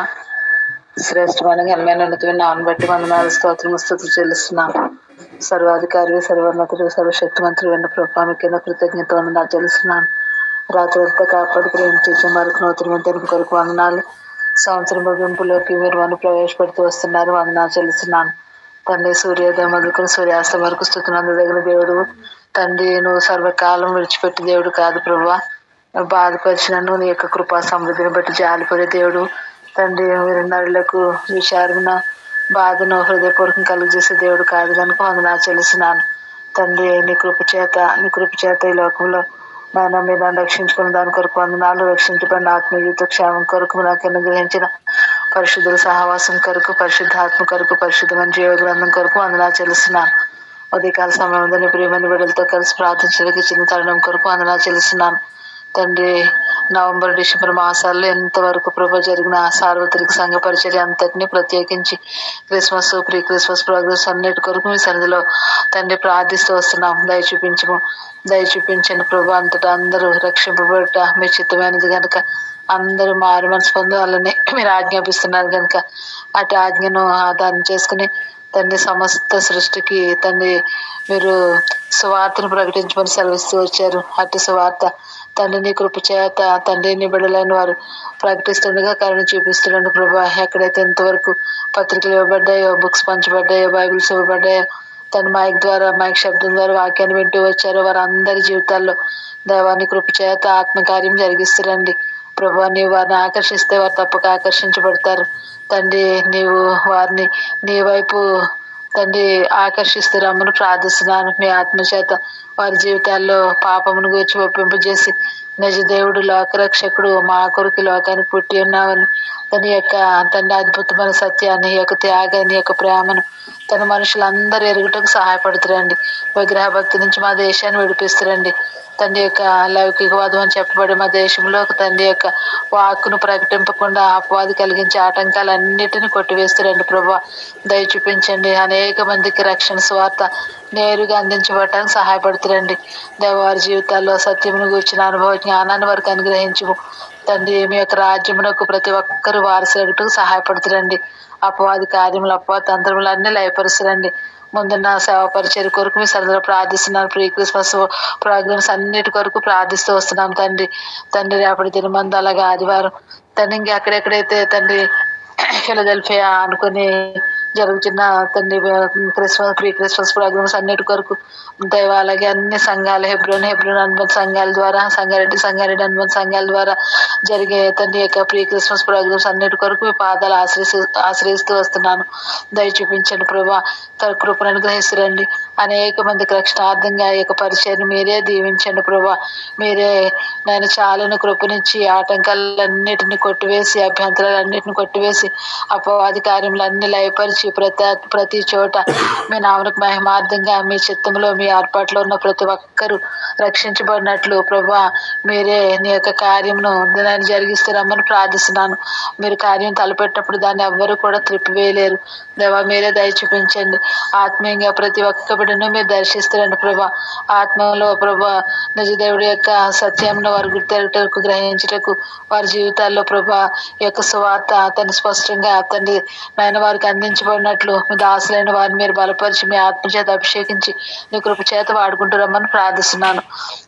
శ్రేష్టమైన ఘనమైన ఉన్నతమైన నామమును బట్టి వందనాలు స్తోత్రము స్తుతులు చెల్లిస్తున్నాం. సర్వాధికారి సర్వోన్నతుడు సర్వశక్తిమంతుడు అయిన ప్రభా, మీకైనా కృతజ్ఞత వందనాలు చెల్లిస్తున్నాను. రాత్రంతా కాపాడి ప్రేమించే మరొక నూతనమైన తెలుగు కొరకు వందనాలు. సంవత్సరం ముగింపులోకి మీరు మనం ప్రవేశపెడుతూ వస్తున్నారు, వందనాలు చెల్లిస్తున్నాను. తండ్రి, సూర్యోదయం మొదలుకొని సూర్యాస్తం వరకు స్తుతినందదగిన దేవుడు తండ్రి. నువ్వు సర్వకాలం విడిచిపెట్టి దేవుడు కాదు ప్రభా. నువ్వు బాధపరిచినను నీ యొక్క కృపా సమృద్ధిని బట్టి జాలిపడే దేవుడు తండ్రి. మీరు నరులకు విచారణ బాధను హృదయపూర్వకం కలుగజేసే దేవుడు కాదు కనుక వందనాలు చెల్లిస్తున్నాను తండ్రి. నీ కృప చేత ఈ లోకంలో నాయన మీరు నన్ను రక్షించుకున్న దాని కొరకు వందనాలు. రక్షించబడిన ఆత్మీయత క్షేమం కొరకు నాకు అనుగ్రహించిన పరిశుద్ధుల సహవాసం కొరకు, పరిశుద్ధాత్మ కొరకు, పరిశుద్ధమైన జీవ గ్రంథం కొరకు వందనాలు చెల్లిస్తున్నాను. ఉదయకాల సమయంలో నీ ప్రియమైన బిడ్డలతో కలిసి ప్రార్థించడానికి చిన్న తరుణం కొరకు వందనాలు చెల్లిస్తున్నాను తండ్రి. నవంబర్ డిసెంబర్ మాసాల్లో ఎంతవరకు ప్రభు జరిగిన సార్వత్రిక సంఘ పరిచర్య అంతటినీ ప్రత్యేకించి క్రిస్మస్, ప్రీ క్రిస్మస్ ప్రోగ్రామ్స్ అన్నిటి కొరకు మీ సన్నిధిలో తండ్రి ప్రార్థిస్తూ వస్తున్నాం. దయ చూపించండి ప్రభు. అంతటా అందరూ రక్షింపబడట మీ చిత్తమైనది కనుక అందరూ మారు మనసు పొందాలని మీరు ఆజ్ఞాపిస్తున్నారు కనుక అటు ఆజ్ఞను ఆధారం చేసుకుని తండ్రి సమస్త సృష్టికి తండ్రి మీరు సువార్తను ప్రకటించమని సెలవిస్తూ వచ్చారు. అటు సువార్త తండ్రి నీ కృప చేత తండ్రి నీ బిడ్డలైన వారు ప్రకటిస్తుండగా కరుణ చూపిస్తుండగా ప్రభా, ఎక్కడైతే ఇంతవరకు పత్రికలు ఇవ్వబడ్డాయో, బుక్స్ పంచబడ్డాయో, బైబిల్స్ ఇవ్వబడ్డాయో, తన మైక్ శబ్దం ద్వారా వాక్యాన్ని వింటూ వచ్చారో వారందరి జీవితాల్లో దైవాన్ని కృప చేత ఆత్మకార్యం జరిగిస్తురండి ప్రభా. నీవు వారిని ఆకర్షిస్తే వారు తప్పక ఆకర్షించబడతారు తండ్రి. నీవు వారిని నీ వైపు తండ్రి ఆకర్షిస్తూ రమ్మని ప్రార్థిస్తున్నాను. మీ ఆత్మచేత వారి జీవితాల్లో పాపమును గురించి ఒప్పింపజేసి నిజ దేవుడు లోకరక్షకుడు మా కొరకు లోకానికి పుట్టి ఉన్నావని తన యొక్క తండ్రి అద్భుతమైన సత్యాన్ని, యొక్క త్యాగాన్ని, యొక్క ప్రేమను తన మనుషులందరూ ఎరుగుటకు సహాయపడుతురండి. విగ్రహ భక్తి నుంచి మా దేశాన్ని విడిపిస్తురండి తండ్రి. యొక్క లౌకికవాదం అని చెప్పబడి మా దేశంలో తండ్రి యొక్క వాక్కును ప్రకటింపకుండా అపవాది కలిగించే ఆటంకాలన్నిటిని కొట్టివేస్తురండి ప్రభా. దయ చూపించండి. అనేక మందికి రక్షణ స్వార్థ నేరుగా అందించబడటానికి సహాయపడుతురండి. వారి జీవితాల్లో సత్యమును గూర్చిన అనుభవ జ్ఞానాన్ని వారికి అనుగ్రహించు తండ్రి. మీ యొక్క రాజ్యమునకు ప్రతి ఒక్కరు వారసులకు సహాయపడుతురండి. అపవాది కార్యములు, అపవాది తంత్రములు అన్నీ లయపరుస్తురండి. ముందున్న సేవ పరిచయ కొరకు మీ సరదాలో ప్రార్థిస్తున్నాను. ప్రీ క్రిస్మస్ ప్రోగ్రామ్స్ అన్నిటి కొరకు ప్రార్థిస్తూ వస్తున్నాం తండ్రి. రేపటి దినమందు అలాగే ఆదివారం తండ్రి ఇంకెక్కడెక్కడైతే తండ్రి ఫిలదెల్ఫియా అనుకుని జరుగుతున్న తండ్రి ప్రీ క్రిస్మస్ ప్రోగ్రామ్స్ అన్నిటి కొరకు దైవ అలాగే అన్ని సంఘాలు హెబ్రోన్ అనుబంధ సంఘాల ద్వారా, సంగారెడ్డి అనుబంధ సంఘాల ద్వారా జరిగే తండ్రి యొక్క ప్రీ క్రిస్మస్ ప్రోగ్రామ్స్ అన్నిటి కొరకు మీ పాదాలు ఆశ్రయిస్తూ వస్తున్నాను. దయ చూపించండి ప్రభా. కృపను అనుగ్రహిస్తురండి. అనేక మందికి రక్షణార్థంగా ఈ యొక్క పరిచయాన్ని మీరే దీవించండి ప్రభా. మీరే నేను చాలను కృపనిచ్చి ఆటంకాలన్నిటిని కొట్టివేసి, అభ్యంతరాలన్నిటిని కొట్టివేసి, అపవాది కార్యములన్నీ లయపరిచి ప్రతి చోట మీ నామకు మహిమార్థంగా మీ చిత్తంలో మీ ఏర్పాట్లో ఉన్న ప్రతి ఒక్కరూ రక్షించబడినట్లు ప్రభా మీరే నీ యొక్క కార్యమును నేను జరిగిస్తూ రమ్మని ప్రార్థిస్తున్నాను. మీరు కార్యం తలపెట్టినప్పుడు దాన్ని ఎవ్వరూ కూడా త్రిప్పివేయలేరు దేవా. మీరే దయ చూపించండి. ఆత్మీయంగా ప్రతి ఒక్క బిడ్డను మీరు దర్శిస్తారండి ప్రభా. ఆత్మలో ప్రభా నిజ దేవుడి యొక్క సత్యంను వారు గుర్తెరటకు, గ్రహించటకు, వారి జీవితాల్లో ప్రభా యొక్క సువార్త అతన్ని స్పష్టంగా అతన్ని నాయన వారికి అందించబడి బలపరచబడినట్లు మీ దాసులైన వారిని మీరు బలపరిచి మీ ఆత్మచేత అభిషేకించి నీ కృప చేత వాడుకుంటూ రమ్మని ప్రార్థిస్తున్నాను.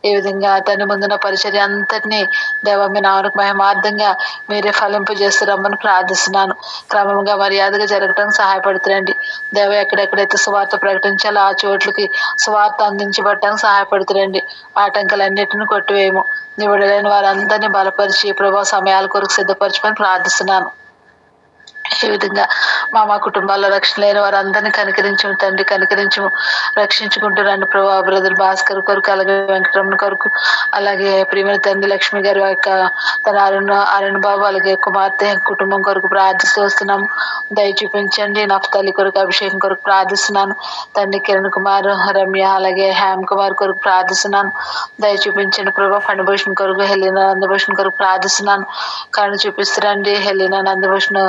ఈ విధంగా తన ముందున్న పరిచర్య అంతటినీ దేవ మీ నామకు మహిమార్థంగా మీరే ఫలింపజేస్తూ రమ్మని ప్రార్థిస్తున్నాను. క్రమంగా మర్యాదగా జరగటానికి సహాయపడుతురండి దేవ. ఎక్కడెక్కడైతే సువార్త ప్రకటించాలో ఆ చోట్లకి సువార్త అందించబడటానికి సహాయపడుతురండి. ఆటంకాలన్నిటిని కొట్టివేయము. నీ విడుదలైన వారందరినీ బలపరిచి ప్రభావ సమయాల కొరకు సిద్ధపరచమని ప్రార్థిస్తున్నాను. ఈ విధంగా మా కుటుంబాల్లో రక్షణ లేని వారందరినీ కనికరించము తండ్రి, కనికరించము. రక్షించుకుంటూ రండి ప్రభావ. బ్రదర్ భాస్కర్ కొరకు, అలాగే వెంకటరమణ కొరకు, అలాగే ప్రియమైన తండ్రి లక్ష్మి గారి యొక్క తన అరుణ్ బాబు అలాగే కుమార్తె కుటుంబం కొరకు ప్రార్థిస్తూ వస్తున్నాము. దయ చూపించండి. నఫ్తాలి కొరకు, అభిషేకం కొరకు ప్రార్థిస్తున్నాను తండ్రి. కిరణ్ కుమార్, రమ్య అలాగే హేమ్ కుమార్ కొరకు ప్రార్థిస్తున్నాను. దయ చూపించండి ప్రభావ. ఫణిభూషణ్ కొరకు, హెలీనా నందభూషణ్ కొరకు ప్రార్థిస్తున్నాను. కళ్ళు చూపిస్తురండి. హెలీనా నందభూషణ్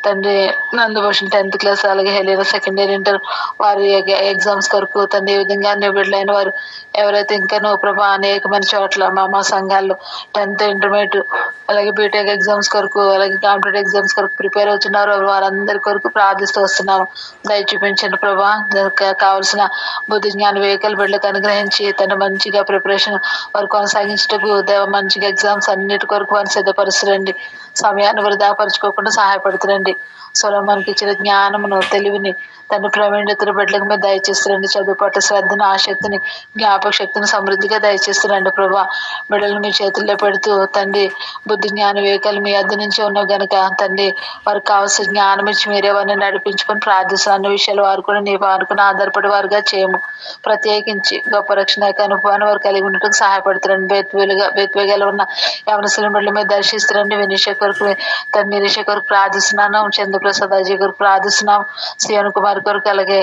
తండ్రి, నందభూషణ్ 10th క్లాస్, అలాగే హెలీనా సెకండ్ ఇయర్ ఇంటర్ వారి ఎగ్జామ్స్ కొరకు తండ్రి. ఈ విధంగా నిబిడలైన వారు ఎవరైతే ఇంకా ప్రభా అనేకమైన చోట్ల మా సంఘాల్లో 10th ఇంటర్మీడియట్ అలాగే బీటెక్ ఎగ్జామ్స్ కొరకు, అలాగే కాంపిటేటివ్ ఎగ్జామ్స్ కొరకు ప్రిపేర్ అవుతున్నారో వారందరి కొరకు ప్రార్థిస్తూ వస్తున్నాము. దయ చూపించండి ప్రభా. కావలసిన బుద్ధి జ్ఞాన వివేకాలు బిడ్డలకు అనుగ్రహించి తను మంచిగా ప్రిపరేషన్ వారు కొనసాగించటకు దేవ మంచిగా ఎగ్జామ్స్ అన్నిటి కొరకు వారిని సిద్ధపరుస్తురండి. సమయాన్ని వృధాపరచుకోకుండా సహాయపడుతురండి. సొలొమోనుకి ఇచ్చిన జ్ఞానమును, తెలివిని తండ్రి ప్రవీణ్యతను బిడ్డలకు మీద దయచేస్తురండి. చదువు పట్ల శ్రద్ధను, ఆసక్తిని, జ్ఞాపక శక్తిని సమృద్ధిగా దయచేస్తురండి ప్రభా. బిడ్డలను మీ చేతుల్లో పెడుతూ తండ్రి బుద్ధి జ్ఞాన వివేకాలు మీ అద్దె నుంచి ఉన్నవి గనుక తండ్రి వారికి కావాల్సిన జ్ఞానం ఇచ్చి మీరే వారిని నడిపించుకొని ప్రార్థిస్తున్న అన్ని విషయాలు వారు కూడా నీ వారుకుని ఆధారపడి వారుగా చేయము. ప్రత్యేకించి గొప్ప రక్షణ యొక్క అనుభవాన్ని వారు కలిగి ఉండటం సహాయపడుతురండి. బెత్వేగలో ఉన్న యవనస్తుల బిడ్డల మీద దర్శిస్తురండి. వినిష కొరకు తండ్రి నిరీష కొరకు ప్రార్థిస్తున్నాను. చంద్రప్రసాద్ అజయ్ కొరకు ప్రార్థిస్తున్నాం. సియోన్ కుమార్ కొరకు, అలాగే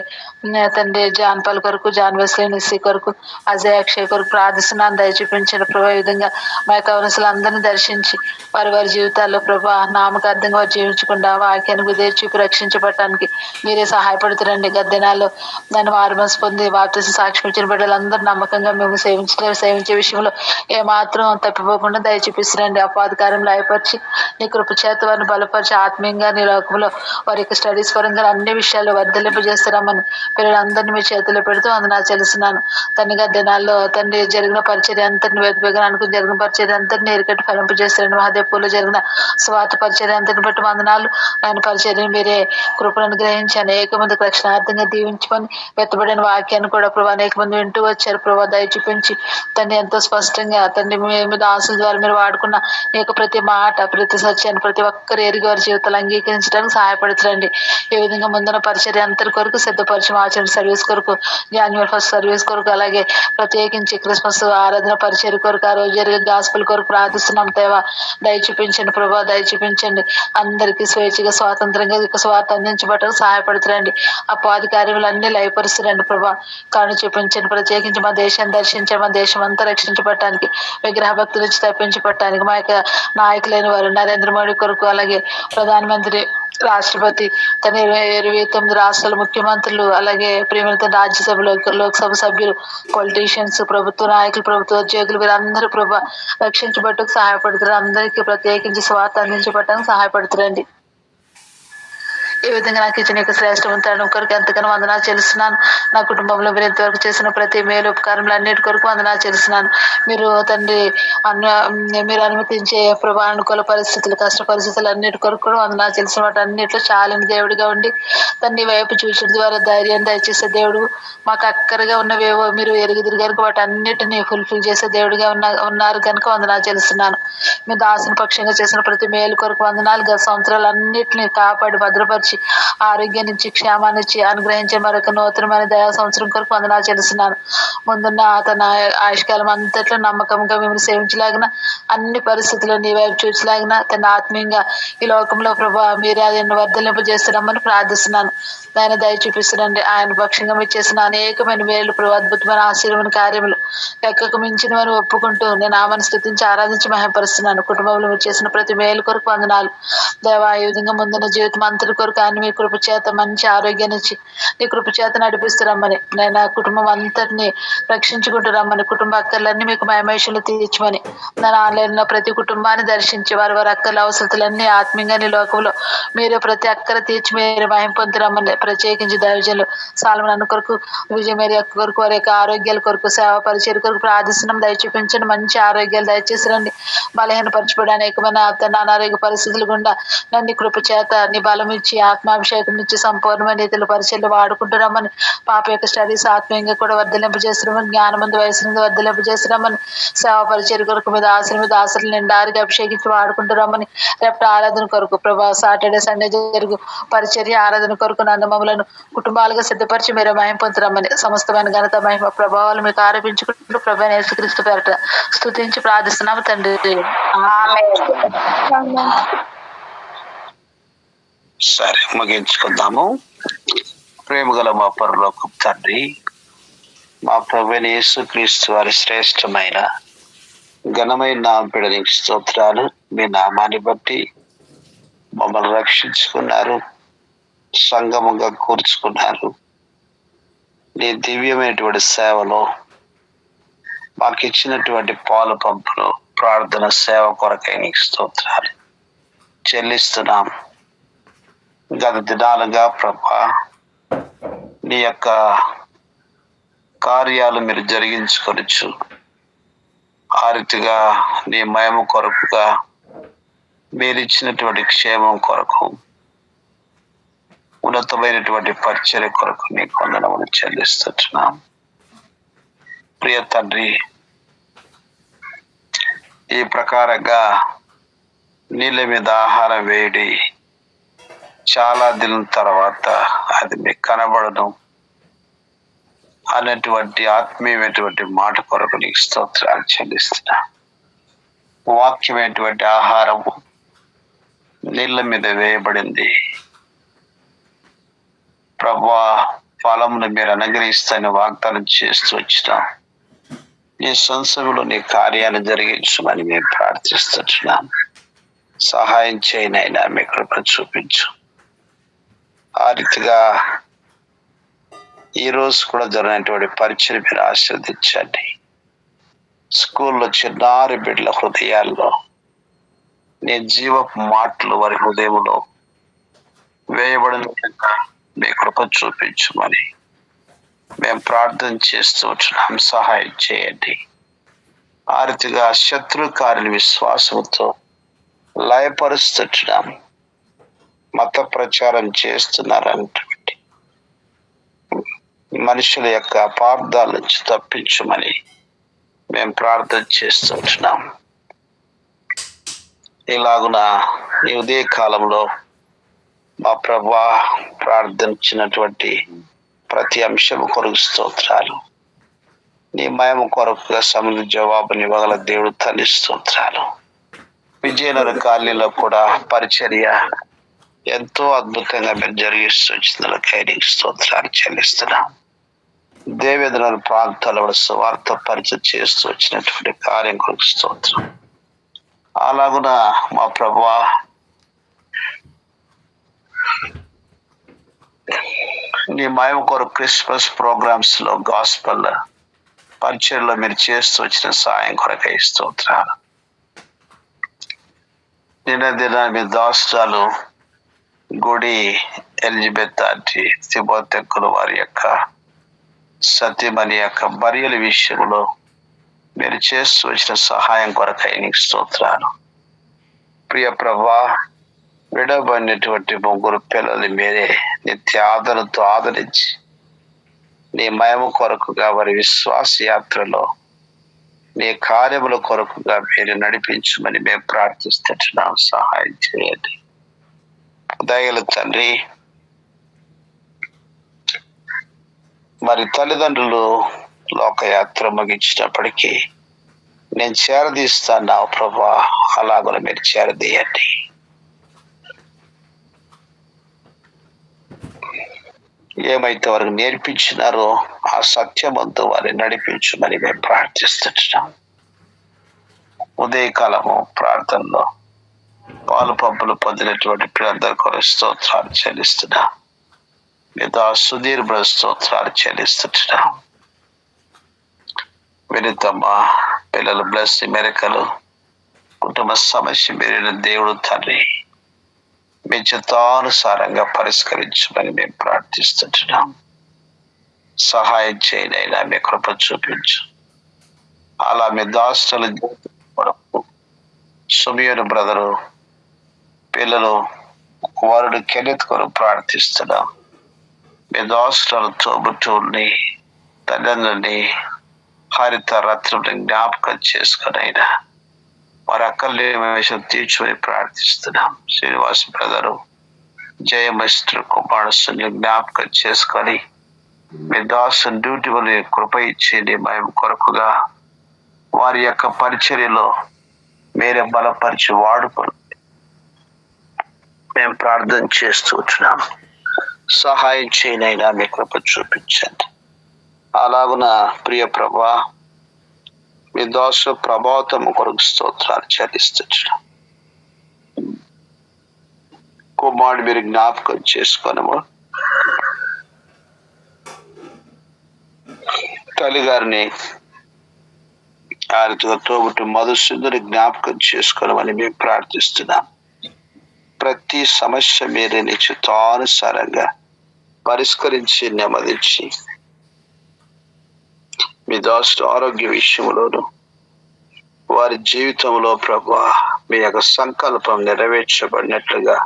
తండ్రి జాన్పాల్ కొరకు, జాన్ వెస్లీ నిస్సి కొరకు, అజయ్ అక్షయ్ కొరకు ప్రార్థిస్తున్నాను. దయ చూపించండి ప్రభా. ఈ విధంగా మా యొక్క అవనసులందరినీ దర్శించి వారి జీవితాల్లో ప్రభా నామకార్థంగా వారు జీవించకుండా వాక్యాన్ని గుదేరు చూపి రక్షించబడటానికి మీరే సహాయపడుతురండి. గద్దెనాల్లో నన్ను మారుమనసు పొంది వార్తసి సాక్ష్యం ఇచ్చిన బిడ్డలందరూ నమ్మకంగా మేము సేవించే విషయంలో ఏమాత్రం తప్పిపోకుండా దయ చూపిస్తురండి. అపాధికారంలో అయిపరిచి నీ కృప చేత వారిని బలపరిచి ఆత్మీయంగా నీ లోకంలో వారి యొక్క స్టడీస్ పరంగా అన్ని విషయాల్లో వర్ధలింపజేస్తారమ్మని పిల్లలందరినీ మీ చేతిలో పెడుతూ వందనాలు చెల్లిస్తున్నాను. తండ్రి దినాల్లో తండ్రి జరిగిన పరిచర్య అంతటిని వెతుకుగా అనుకుని జరిగిన పరిచర్య అంతటిని ఎరికట్టి ఫలింపజేస్తారండి. మహాదేవ్పూర్లో జరిగిన స్వార్థ పరిచర్య అంతటిని బట్టి వందనాలు. ఆయన పరిచర్యను మీరే కృపను గ్రహించి అనేక మందికి రక్షణార్థంగా దీవించుకొని వెత్తబడిన వాక్యాన్ని కూడా ప్రభావ అనేక మంది వింటూ వచ్చారు. ప్రభావ దయ చూపించి తండ్రి ఎంతో స్పష్టంగా తండ్రి మీద ఆశల ద్వారా మీరు వాడుకున్న నీ యొక్క ప్రతి మాట, ప్రతి సత్యాన్ని ప్రతి ఒక్కరు ఎరిగి వారి జీవితాలు అంగీకరించడానికి సహాయపడుతురండి. ఈ విధంగా ముందున్న పరిచర్య అంతటి కొరకు సిద్ధపరిచయం ఆచరణ సర్వీస్ కొరకు, జాన్యువల్ ఫస్ట్ సర్వీస్ కొరకు, అలాగే ప్రత్యేకించి క్రిస్మస్ ఆరాధన పరిచర్య కొరకు, ఆ రోజు జరిగే గాస్పుల్ కొరకు ప్రార్థిస్తున్నాం. దేవా దయ చూపించండి ప్రభా. దయ చూపించండి. అందరికీ స్వేచ్ఛగా స్వాతంత్రంగా స్వార్థ అందించబట్టకు సహాయపడుతురండి. అపాధి కార్యములు అన్ని లయపరుస్తురండి ప్రభా. కాను చూపించండి. ప్రత్యేకించి మా దేశాన్ని దర్శించండి. మా దేశం అంతా రక్షించబడటానికి, విగ్రహ భక్తుల నుంచి తప్పించబడటానికి మా యొక్క నాయకులైన వారు నరేంద్ర మోడీ కొరకు, అలాగే ప్రధానమంత్రి, రాష్ట్రపతి, తన 29 రాష్ట్రాల ముఖ్యమంత్రులు, అలాగే ప్రియమైన రాజ్యసభ లోక్సభ సభ్యులు, పొలిటీషియన్స్, ప్రభుత్వ నాయకులు, ప్రభుత్వ ఉద్యోగులు వీరందరూ ప్రభా రక్షించబట్టకు సహాయపడుతున్నారు. అందరికీ ప్రత్యేకించి స్వార్థ అందించబడటానికి సహాయపడుతురండి. ఈ విధంగా నాకు ఇచ్చిన యొక్క శ్రేష్టవంతరం కొరకు ఎంతగానో వందనాలు చెల్లిస్తున్నాను. నా కుటుంబంలో మీరు ఇంతవరకు చేసిన ప్రతి మేలు ఉపకారములు అన్నిటి కొరకు వందనాలు చెల్లిస్తున్నాను. మీరు తండ్రి మీరు అనుమతించే ప్రభా అనుకూల పరిస్థితులు, కష్ట పరిస్థితులు అన్నిటి కొరకు కూడా వందనాలు చెల్లిసిన వాటి అన్నింటిలో చాలని దేవుడిగా ఉండి తండ్రి వైపు చూసిన ద్వారా ధైర్యాన్ని దయచేసే దేవుడు, మాకు అక్కరగా ఉన్నవేవో మీరు ఎరుగుదురు కనుక వాటి అన్నిటినీ ఫుల్ఫిల్ చేసే దేవుడిగా ఉన్నారు కనుక వందనాలు చెల్లిస్తున్నాను. మీ దాసుని పక్షంగా చేసిన ప్రతి మేలు కొరకు వందనాలు. గత సంవత్సరాలు అన్నింటినీ కాపాడి భద్రపరిచి ఆరోగ్యాన్ని ఇచ్చి క్షేమాన్ని ఇచ్చి అనుగ్రహించే మరొక నూతనమైన దయా సంవత్సరం కొరకు వందనాలు చెల్లిస్తున్నాను. ముందున్న తన ఆయుష్కాలం అంతట్లో నమ్మకంగా మిమ్మల్ని సేవించలాగిన, అన్ని పరిస్థితుల్లో నీ వైపు చూచలాగిన, తన ఆత్మీయంగా ఈ లోకంలో ప్రభా మీరే అది వర్ధలింపజేస్తున్నామని ప్రార్థిస్తున్నాను. ఆయన దయ చూపిస్తున్నాండి. ఆయన పక్షంగా మీరు చేసిన అనేకమైన మేలు ప్రభు, అద్భుతమైన ఆశీర్వమైన కార్యములు లెక్కకు మించినవని ఒప్పుకుంటూ నేను ఆమెను స్తుతించి ఆరాధించి మహిమపరుస్తున్నాను. కుటుంబంలో మీరు చేసిన ప్రతి మేలు కొరకు వందనాలు దేవా. ఈ విధంగా ముందున్న జీవితం అంతటి కొరకు కుటుంబాన్ని మీ కృప చేత మంచి ఆరోగ్యాన్ని ఇచ్చి నీ కృప చేత నడిపిస్తురమ్మని, నేను కుటుంబం అంతటిని రక్షించుకుంటూ రమ్మని, కుటుంబ అక్కర్లన్నీ మీకు మహిమేషులు తీర్చమని, నేను ఆన్లైన్లో ప్రతి కుటుంబాన్ని దర్శించి వారి అక్కర్ల అవసరతలన్నీ ఆత్మీయంగా నీ లోకంలో మీరు ప్రతి అక్కర తీర్చి మీరు మహిమ పొందురమ్మని, ప్రత్యేకించి దైవజనులు సాల్మన్ అన్న కొరకు, విజయ మేరీ అక్క కొరకు, వారి యొక్క ఆరోగ్యాల కొరకు, సేవా పరిచయం కొరకు ప్రార్థిస్తున్నాం. దయ చూపించండి, మంచి ఆరోగ్యాలు దయచేసి రండి. బలహీనపరచబడి అనేకమైన అనారోగ్య పరిస్థితులు గుండా నన్ను కృప చేత నీ బలం ఇచ్చి ఆత్మాభిషేకం ఇచ్చి సంపూర్ణమైన రీతిలో పరిచయలు వాడుకుంటున్నామని, పాప యొక్క స్టడీస్ ఆత్మీయంగా కూడా వర్ధలింపజేస్తున్నామని, జ్ఞానమంది వయసు నుండి వర్ధలింపజేస్తున్నామని, సేవా పరిచయం కొరకు మీద ఆశలు నిండారికి అభిషేకించి వాడుకుంటున్నామని, రేపటి ఆరాధన కొరకు ప్రభా సాటర్డే సండే జరుగు పరిచర్య ఆరాధన కొరకు నన్ను మమ్మలను కుటుంబాలుగా సిద్ధపరిచి మీరు మహిమ పొందురమ్మని, సమస్తమైన ఘనత మహిమ ప్రభావాలు మీకు ఆరోపించుకుంటూ ప్రభా యేసుక్రీస్తు పేరట స్తుతించి ప్రార్థిస్తున్నాము తండ్రి.
సరే, ముగించుకుందాము. ప్రేమగల మా పరలోకపు తండ్రి, మా ప్రభువైన యేసుక్రీస్తు వారి శ్రేష్టమైన ఘనమైన నామపేడ నీకు స్తోత్రాలు. మీ నామాన్ని బట్టి మమ్మల్ని రక్షించుకున్నారు, సంగమంగా కూర్చుకున్నారు. నీ దివ్యమైనటువంటి సేవలో మాకు ఇచ్చినటువంటి పాలు పంపును ప్రార్థన సేవ కొరకై నీకు స్తోత్రాలు చెల్లిస్తున్నాం. గత దినాలుగా ప్రభా నీ యొక్క కార్యాలు మీరు జరిగించుకొనొచ్చు, ఆ రీతిగా నీ మహిమ కొరకుగా మీరు ఇచ్చినటువంటి క్షేమం కొరకు, ఉన్నతమైనటువంటి పరిచర్య కొరకు నీ వందనములు చెల్లిస్తున్నాం. ప్రియ తండ్రి, ఈ ప్రకారంగా నీళ్ళ మీద ఆహారం వేడి చాలా దినం తర్వాత అది మీకు కనబడను అనేటువంటి ఆత్మీయమైనటువంటి మాట కొరకు నీకు స్తోత్రాలు చెల్లిస్తున్నా. వాక్యమైనటువంటి ఆహారము నీళ్ళ మీద వేయబడింది ప్రభువా, ఫలమును మీరు అనుగ్రహిస్తానని వాగ్దానం చేస్తూ వచ్చినాం. నీ సంసములో నీ కార్యాన్ని జరిగించమని మేము ప్రార్థిస్తున్నాం. సహాయం చేయనైనా మీ కృపను చూపించు. ఆ రీతిగా ఈ రోజు కూడా జరిగినటువంటి పరిచయం మీరు ఆశీర్వదించండి. స్కూల్లో చిన్నారి బిడ్డల హృదయాల్లో నీ జీవపు మాటలు వారి హృదయంలో వేయబడిన విధంగా మీ కృప చూపించమని మేము ప్రార్థన చేస్తూ ఉంటున్నాం. సహాయం చేయండి. ఆ రీతిగా శత్రుకారుని విశ్వాసంతో లయపరుస్తున్నాం. మత ప్రచారం చేస్తున్నారన్నటువంటి మనుషుల యొక్క అపార్థాల నుంచి తప్పించమని మేము ప్రార్థన చేస్తుంటున్నాం. ఇలాగున ఈ ఉదయ కాలంలో మా ప్రభా ప్రార్థించినటువంటి ప్రతి అంశం కొరకు స్తోత్రాలు. నీ మహిమ కొరకుగా సమృద్ధి జవాబుని ఇవ్వగల దేవుడు తల్లి స్తోత్రాలు. విజయనగర కాలనీలో కూడా పరిచర్య ఎంతో అద్భుతంగా మీరు జరిగిస్తూ వచ్చినందుకై నీకు స్తోత్రాలు చెల్లిస్తున్నాం. దేవేంద్ర ప్రాంతాల సువార్త పరిచయం చేస్తూ వచ్చినటువంటి కార్యం కొరకు స్తోత్రం. అలాగున మా ప్రభువా నీ మహిమ కొరకు క్రిస్మస్ ప్రోగ్రామ్స్ లో గాస్పల్ పరిచయంలో మీరు చేస్తూ వచ్చిన సాయం కొరకై స్తోత్రాలు. దిన మీ దాసురాలు గుడి ఎలిజబెత్ ఆంటీ తిమోతెక్కుల వారి యొక్క సత్యమని యొక్క బరియల విషయంలో మీరు చేస్తూ వచ్చిన సహాయం కొరకై నీకు స్తోత్రాలు. ప్రియ ప్రభా, విడబడినటువంటి 3 పిల్లలు మీరే నిత్య ఆదరణతో ఆదరించి నీ మహిమ కొరకుగా వారి విశ్వాస యాత్రలో నీ కార్యముల కొరకుగా మీరు నడిపించమని మేము ప్రార్థిస్తున్నాం. సహాయం చేయండి. దయగల తండ్రి, మరి తల్లిదండ్రులు లోకయాత్ర ముగించినప్పటికీ నేను చేరదీస్తాను ప్రభా, అలాగ మీరు చేరదీయండి. ఏమైతే వారికి నేర్పించినారో ఆ సత్యమంతో వారిని నడిపించమని మేము ప్రార్థిస్తున్నాం. ఉదయకాలము ప్రార్థనలో పాలు పంపులు పొందినటువంటి పిల్లలందరి కొరకు స్తోత్రాలు చెల్లిస్తున్నా. మీతో సుధీర్ బ్రదర్ స్తోత్రాలు చెల్లిస్తున్నా. వినితమ్మ పిల్లలు బ్లెస్ మెరకలు కుటుంబ సమస్య మీరు దేవుడు తండ్రి మీ చిత్తానుసారంగా పరిష్కరించమని మేము ప్రార్థిస్తున్నాం. సహాయం చేయనైనా మీ కృప చూపించు. అలా మీ దాస్తుల కొరకు సుమియోను బ్రదరు పిల్లలు వారుడు కెనెత్ కొరకు ప్రార్థిస్తున్నాం. మీ దాస్తులను తోబుట్టుని తండ్రిని హరిత రత్నం జ్ఞాపకం చేసుకుని అయినా వారి అక్కల్ని వేషం తీర్చుకొని ప్రార్థిస్తున్నాం. శ్రీనివాస్ బ్రదరు జయమిస్టర్ కుమారస్సుని జ్ఞాపకం చేసుకొని మీ దాసు డ్యూటీ వల్ల కృప ఇచ్చేది మేము కొరకుగా వారి యొక్క పరిచర్యలో మీరే బలపరిచి వాడుకొని మేము ప్రార్థన చేస్తున్నాం. సహాయం చేయనైనా మీ కృప చూపించండి. అలాగున ప్రియ ప్రభా మీ దాసు ప్రభావతము కొరకు స్తోత్రాలు చెల్లిస్తున్నాం. కుమారుడు మీరు జ్ఞాపకం చేసుకోనము. తల్లి గారిని ఆరితో తోబుట్టు మధుసూదని జ్ఞాపకం చేసుకోనమని మేము ప్రార్థిస్తున్నాం. ప్రతి సమస్య మీరే నిశ్చితానుసారంగా పరిష్కరించి నెమ్మదించి మీ దాసు ఆరోగ్య విషయంలోను వారి జీవితంలో ప్రభా మీ యొక్క సంకల్పం నెరవేర్చబడినట్లుగా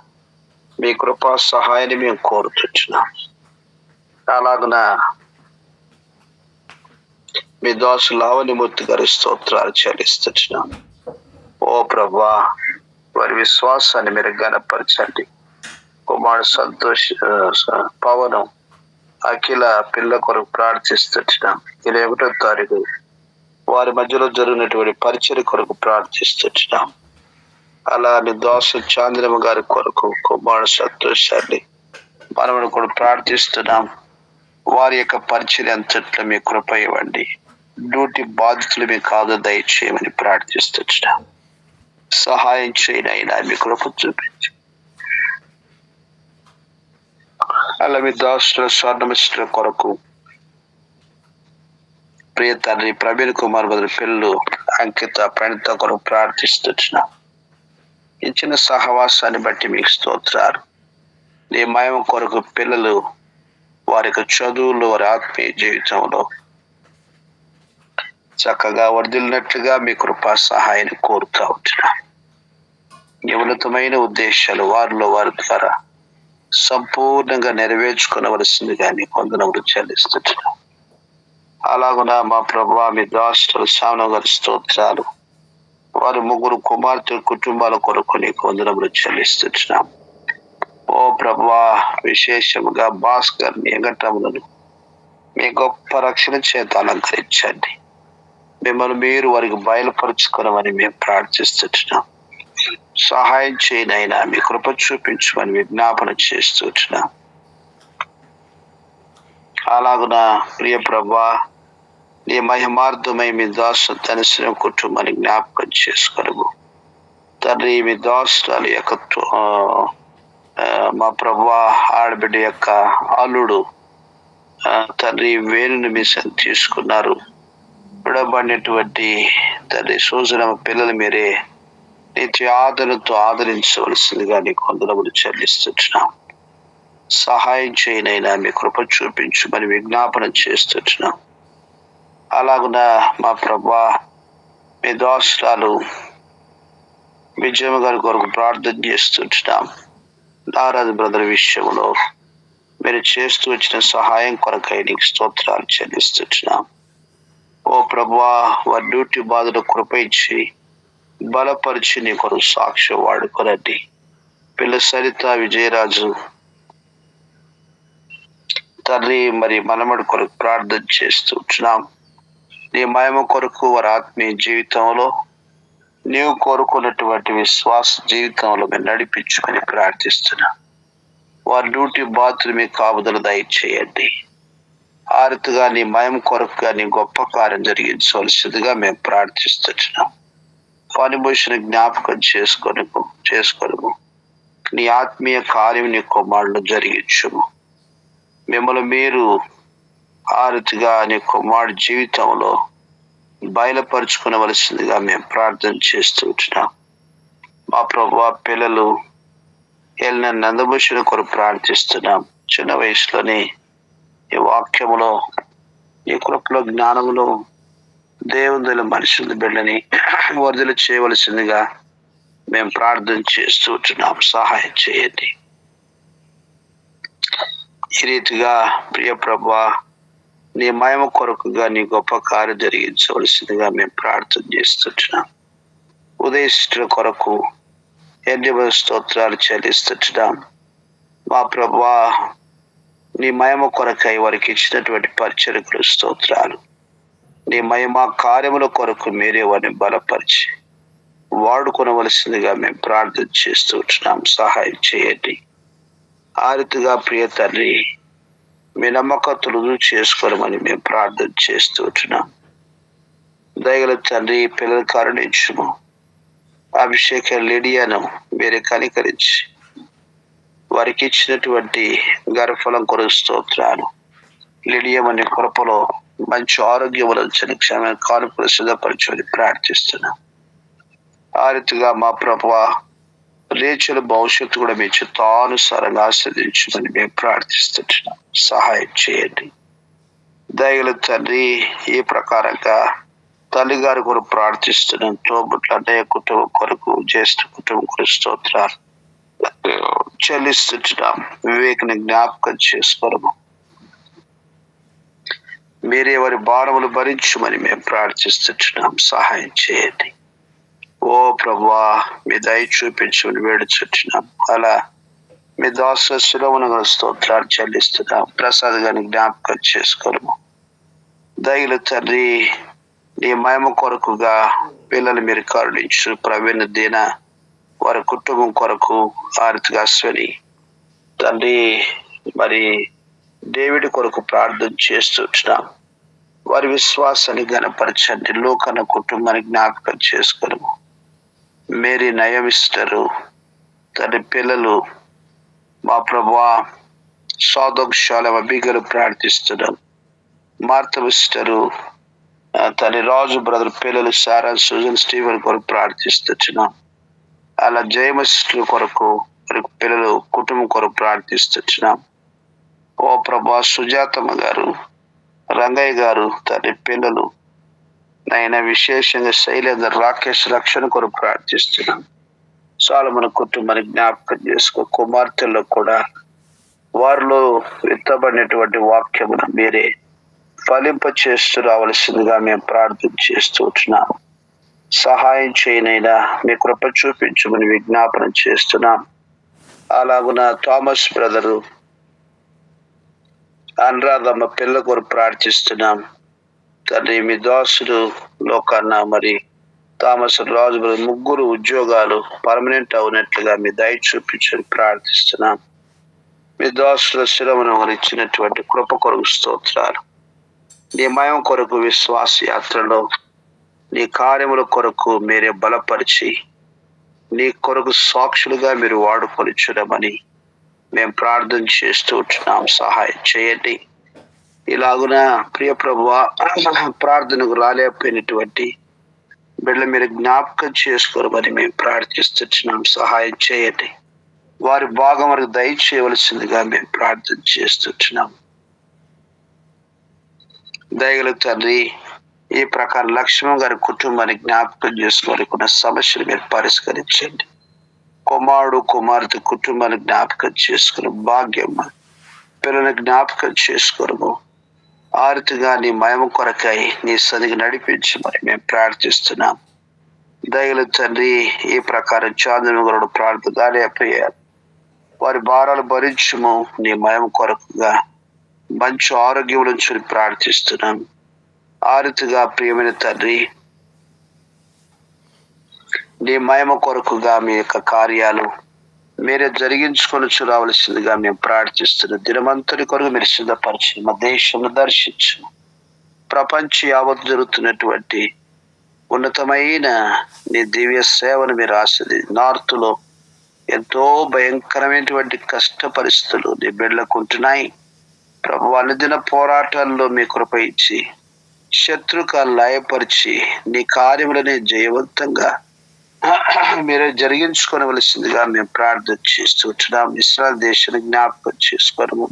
మీ కృపా సహాయాన్ని మేము కోరుతున్నాం. అలాగున మీ దాసు లావణ్యమూర్తి గారి స్తోత్రాలు చెల్లిస్తున్నాం. ఓ ప్రభా వారి విశ్వాసాన్ని మీరు ఘనపరచండి. కుమారుడు సంతోష్ పవనం అఖిల పిల్ల కొరకు ప్రార్థిస్తున్నాం. 21వ తారీఖు వారి మధ్యలో జరిగినటువంటి పరిచయ కొరకు ప్రార్థిస్తున్నాం. అలా మీ దాసు చాంద్రమ్మ గారి కొరకు కుమారుడు సంతోషాన్ని మనము కూడా ప్రార్థిస్తున్నాం. వారి యొక్క పరిచయం అంతట్లో మీ కృప ఇవ్వండి. డ్యూటీ బాధితులు మీ కాదు దయచేయమని ప్రార్థిస్తున్నాం. సహాయం చేయనైనా మీ కృప చూపించు. అలా మీ దాసుల స్వర్ణమిశ్ర కొరకు ప్రియ తండ్రి ప్రవీణ్ కుమార్ బదులు పిల్లలు అంకిత ప్రణిత కొరకు ప్రార్థిస్తున్నాం. ఇచ్చిన సహవాసాన్ని బట్టి మీకు స్తోత్రాలు. నీ మహిమ కొరకు పిల్లలు వారి యొక్క చదువులు వారి ఆత్మీయ జీవితంలో చక్కగా వర్ధిల్లినట్లుగా మీ కృపా సహాయాన్ని కోరుతూ ఉంటున్నాం. ఉన్నతమైన ఉద్దేశాలు వారిలో వారి ద్వారా సంపూర్ణంగా నెరవేర్చుకునవలసిందిగా నీ వందనములు చెల్లిస్తున్నాం. అలాగున మా ప్రభా మీ దాసులు శ్యామల గారి స్తోత్రాలు వారి 3 కుమార్తెల కుటుంబాల కొరకు నీకు వందనములు చెల్లిస్తున్నాం. ఓ ప్రభా విశేషముగా భాస్కర్ ఎగటములను మీ గొప్ప రక్షణ చేత అలంకరించండి. మిమ్మల్ని మీరు వారికి బయలుపరుచుకోవమని మేము ప్రార్థిస్తున్నాం. సహాయం చేయనైనా మీ కృప చూపించమని విజ్ఞాపన చేస్తున్నాం. అలాగున ప్రియ ప్రభా నీ మహిమార్థమై మీ దాసు తనసిన కుటుంబాన్ని జ్ఞాపకం చేసుకోను తండ్రి. మీ దాసుల యొక్క మా ప్రభా ఆడబిడ్డ యొక్క అల్లుడు తండ్రి వేలుని మీ తీసుకున్నారు. విడబడినటువంటి తండ్రి సూచన పిల్లలు మీరే నిత్య ఆదరణతో ఆదరించవలసిందిగా నీకు వందనములు చెల్లిస్తున్నాం. సహాయం చేయనైనా మీ కృప చూపించమని విజ్ఞాపన చేస్తున్నాం. అలాగున మా ప్రభా మీ దాసురాలు విజయమ్మ గారి కొరకు ప్రార్థన చేస్తున్నాం. నారాజు బ్రదర్ విషయంలో మీరు చేస్తూ వచ్చిన సహాయం కొరకై నీకు స్తోత్రాలు చెల్లిస్తున్నాం. ఓ ప్రభా వారి డ్యూటీ బాధలు కృప ఇచ్చి బలపరిచి నీ కొరకు సాక్ష్యం వాడుకోనండి. పిల్ల సరిత విజయరాజు తండ్రి మరి మనమడి కొరకు ప్రార్థన చేస్తున్నాం. నీ మహిమ కొరకు వారి ఆత్మీయ జీవితంలో నీవు కోరుకున్నటువంటి విశ్వాస జీవితంలో మీరు నడిపించుకొని ప్రార్థిస్తున్నాం. వారి డ్యూటీ బాధ్యులు మీ కాపుదల దయచేయండి. ఆ రీతిగా నీ మహిమ కొరకుగా నీ గొప్ప కార్యం జరిగించవలసిందిగా మేము ప్రార్థిస్తున్నాం. పనిభూషణ జ్ఞాపకం చేసుకొనుము. నీ ఆత్మీయ కార్యం నీ కుమారుడు జరిగించుము. మిమ్మల్ని మీరు ఆ రీతిగా నీ కుమారుడు జీవితంలో బయలుపరుచుకునవలసిందిగా మేము ప్రార్థన చేస్తూ ఉంటున్నాం. మా ప్రభువా, పిల్లలు వెళ్ళిన నందభూషణ కొరకు ప్రార్థిస్తున్నాం. చిన్న వయసులోనే ఈ వాక్యములో, ఈ కృపలో, జ్ఞానములో దేవుని మనుషుల బిడ్డని వర్ధలు చేయవలసిందిగా మేము ప్రార్థన చేస్తూ ఉంటున్నాం. సహాయం చేయండి. ఈ రీతిగా ప్రియ ప్రభువా, నీ మహిమ కొరకుగా నీ గొప్ప కార్యం జరిగించవలసిందిగా మేము ప్రార్థన చేస్తుంటున్నాం. ఉదయిష్టుల కొరకు ఎన్ని స్తోత్రాలు చెల్లిస్తుంటున్నాం. మా ప్రభువా, నీ మహిమ కొరకై వారికి ఇచ్చినటువంటి పరిచర్యకులు స్తోత్రాలు. నీ మహిమ కార్యముల కొరకు మీరే వారిని బలపరిచి వాడుకొనవలసిందిగా మేము ప్రార్థన చేస్తూ ఉంటున్నాం. సహాయం చేయండి. ఆ రీతిగా ప్రియ తండ్రి, మీ నమ్మకత్తులు రుజువు చేసుకోమని మేము ప్రార్థన చేస్తూ ఉంటున్నాం. దయగల తండ్రి, పిల్లలు కరుణించుము. అభిషేక లిడియాను మీరు కనికరించి వారికి ఇచ్చినటువంటి గర్భఫలం కొరకు స్తోత్రాలు. లిడియమని కృపలో మంచి ఆరోగ్యములను క్షేమ కానుకలు సిద్ధపరచని ప్రార్థిస్తున్నాం. ఆ రీతిగా మా ప్రభువా, రేచుల భవిష్యత్తు కూడా మీ చిత్తానుసారంగా ఆస్వాదించమని మేము ప్రార్థిస్తున్నాం. సహాయం చేయండి. దయగల తండ్రి, ఈ ప్రకారంగా తల్లి గారి కొరకు ప్రార్థిస్తున్నాం. తోబుట్ల అన్నయ్య కుటుంబం కొరకు, జ్యేష్ఠ కుటుంబం కొరకు స్తోత్రాలు చెల్లిస్తున్నాం. వివేకని జ్ఞాపకం చేసుకోవడము, మీరే వారి భారములు భరించమని మేము ప్రార్థిస్తున్నాం. సహాయం చేయండి. ఓ ప్రభువా, మీ దయ చూపించమని వేడుచున్నాం. అలా మీ దాస శిలవను స్తోత్రాలు చెల్లిస్తున్నాం. ప్రసాద్ గారిని జ్ఞాపకం చేసుకోవడము. దయలు తండ్రి, నీ మహిమ కొరకుగా పిల్లలు మీరు కరుణించు. ప్రవీణ దీన వారి కుటుంబం కొరకు, ఆర్థిక అశ్వని తండ్రి, మరి డేవిడ్ కొరకు ప్రార్థన చేస్తున్నాం. వారి విశ్వాసాన్ని గణపరచండి. లోకన కుటుంబాన్ని జ్ఞాపకం చేసుకోవడము. మేరీ నయమిస్టరు తండ్రి పిల్లలు, మా ప్రభువా, సాధోక్షాల అభిగలు ప్రార్థిస్తున్నాం. మార్తమిస్టరు తన రాజు బ్రదర్ పిల్లలు సారా, సుజన్, స్టీవెన్ కొరకు ప్రార్థిస్తున్నాం. అలా జయమిస్టర్ కొరకు పిల్లలు కుటుంబం కొరకు ప్రార్థిస్తున్నాం. ఓ ప్రభా, సుజాతమ్మ గారు, రంగయ్య గారు తన పిల్లలు నైనా విశేషంగా శైలేందర్, రాకేష్ రక్షణ కొరకు ప్రార్థిస్తున్నాం. సొలొమోను కుటుంబాన్ని జ్ఞాపకం చేసుకో. కుమార్తెల్లో కూడా వారిలో విత్తబడినటువంటి వాక్యమును మీరే ఫలింప చేస్తూ రావలసిందిగా మేము ప్రార్థన చేస్తూ ఉంటున్నాం. సహాయం చేయనైనా మీ కృప చూపించమని విజ్ఞాపన చేస్తున్నాం. అలాగున థామస్ బ్రదరు, అనురాధమ్మ పిల్ల కొరకు ప్రార్థిస్తున్నాం. తండ్రి, మీ దాసుడు లోకన్న, మరి థామస్, రాజు బ్రదర్ ముగ్గురు ఉద్యోగాలు పర్మనెంట్ అవునట్లుగా మీ దయ చూపించని ప్రార్థిస్తున్నాం. మీ దాసుల శిరమును ఇచ్చినటువంటి కృప కొరకు స్తోత్రాలు. నీ మయం కొరకు విశ్వాస యాత్రలో నీ కార్యముల కొరకు మీరే బలపరిచి నీ కొరకు సాక్షులుగా మీరు వాడుకొని చూడమని మేము ప్రార్థన చేస్తూ ఉంటున్నాం. సహాయం చేయండి. ఇలాగున ప్రియ ప్రభువా, ప్రార్థనకు రాలేకపోయినటువంటి బిడ్డలు మీరు జ్ఞాపకం చేసుకోమని మేము ప్రార్థిస్తున్నాం. సహాయం చేయండి. వారి భాగం వరకు దయచేయవలసిందిగా మేము ప్రార్థన చేస్తున్నాం. దయగల తండ్రి, ఈ ప్రకారం లక్ష్మణ్ గారి కుటుంబాన్ని జ్ఞాపకం చేసుకోవాలనుకున్న సమస్యలు మీరు పరిష్కరించండి. కుమారుడు, కుమార్తె కుటుంబాన్ని జ్ఞాపకం చేసుకుని భాగ్యం పిల్లల్ని జ్ఞాపకం చేసుకోవడము. ఆరుతిగా నీ మహిమ కొరకై నీ సన్నిధికి నడిపించమని మేము ప్రార్థిస్తున్నాం. దయగల తండ్రి, ఈ ప్రకారం చాంద్రనగరుడు ప్రార్థన లేకపోయారు. వారి భారాలు భరించుము. నీ మహిమ కొరకుగా మంచి ఆరోగ్యం నుంచి ప్రార్థిస్తున్నాం. ఆరుతిగా ప్రియమైన తండ్రి, నీ మహిమ కొరకుగా మీ యొక్క కార్యాలు మీరే జరిగించుకొని రావలసిందిగా మేము ప్రార్థిస్తున్నాం. దినమంతటి కొరకు మీరు సిద్ధపరిచి మా దేశంలో దర్శించు. ప్రపంచ యావత్ జరుగుతున్నటువంటి ఉన్నతమైన నీ దివ్య సేవను మీరు నార్త్ లో ఎంతో భయంకరమైనటువంటి కష్ట పరిస్థితులు నీ బిడ్డలకు ఉంటున్నాయి ప్రభు. అనుదిన పోరాటాల్లో మీ కృప ఇచ్చి శత్రుకాలు లయపరిచి నీ కార్యములని జయవంతంగా మీరు జరిగించుకోవలసిందిగా మేము ప్రార్థన చేస్తున్నాం. ఇశ్రాయేల్ దేశాన్ని జ్ఞాపకం చేసుకోవడము,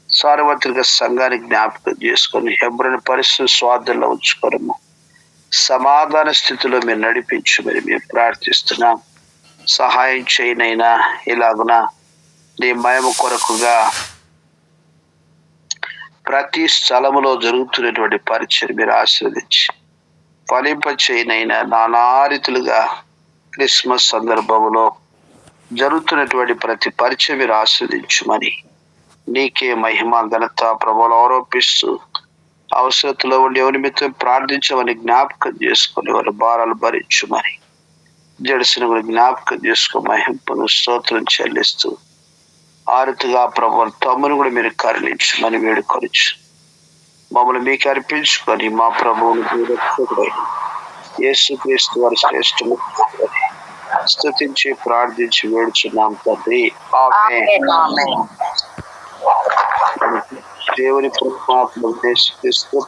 సార్వత్రిక సంఘాన్ని జ్ఞాపకం చేసుకొని హెబ్రోను పరిస్థితులు స్వాధీనంలో ఉంచుకోవడము, సమాధాన స్థితిలో మీరు నడిపించమని మేము ప్రార్థిస్తున్నాం. సహాయం చేయనైనా ఇలాగున నీ మహిమ కొరకుగా ప్రతి స్థలములో జరుగుతున్నటువంటి పరిచయం మీరు ఆశీర్వదించి ఫలింప చేయనైనా నానా రీతులుగా క్రిస్మస్ సందర్భంలో జరుగుతున్నటువంటి ప్రతి పరిచయం మీరు ఆస్వాదించమని నీకే మహిమ ఘనత ప్రభువులు ఆరోపిస్తూ అవసరతలో ఉండి ఎవరి మిత్రం ప్రార్థించమని జ్ఞాపకం చేసుకొని వారి భారాలు భరించమని జడిసిన జ్ఞాపకం చేసుకో మహింపును స్తోత్రం చెల్లిస్తూ ఆరుతుగా ప్రభువులు తమ్మును కూడా మీరు కరుణించమని వేడుకొనచ్చు. మమ్మల్ని మీకు అర్పించుకొని మా ప్రభువును యేసుక్రీస్తు వారి శ్రేష్టము స్తుతించి ప్రార్థించి వేడుచున్నాం తండ్రి. ఆమేన్. దేవుని పరమాత్మ యేసుక్రీస్తు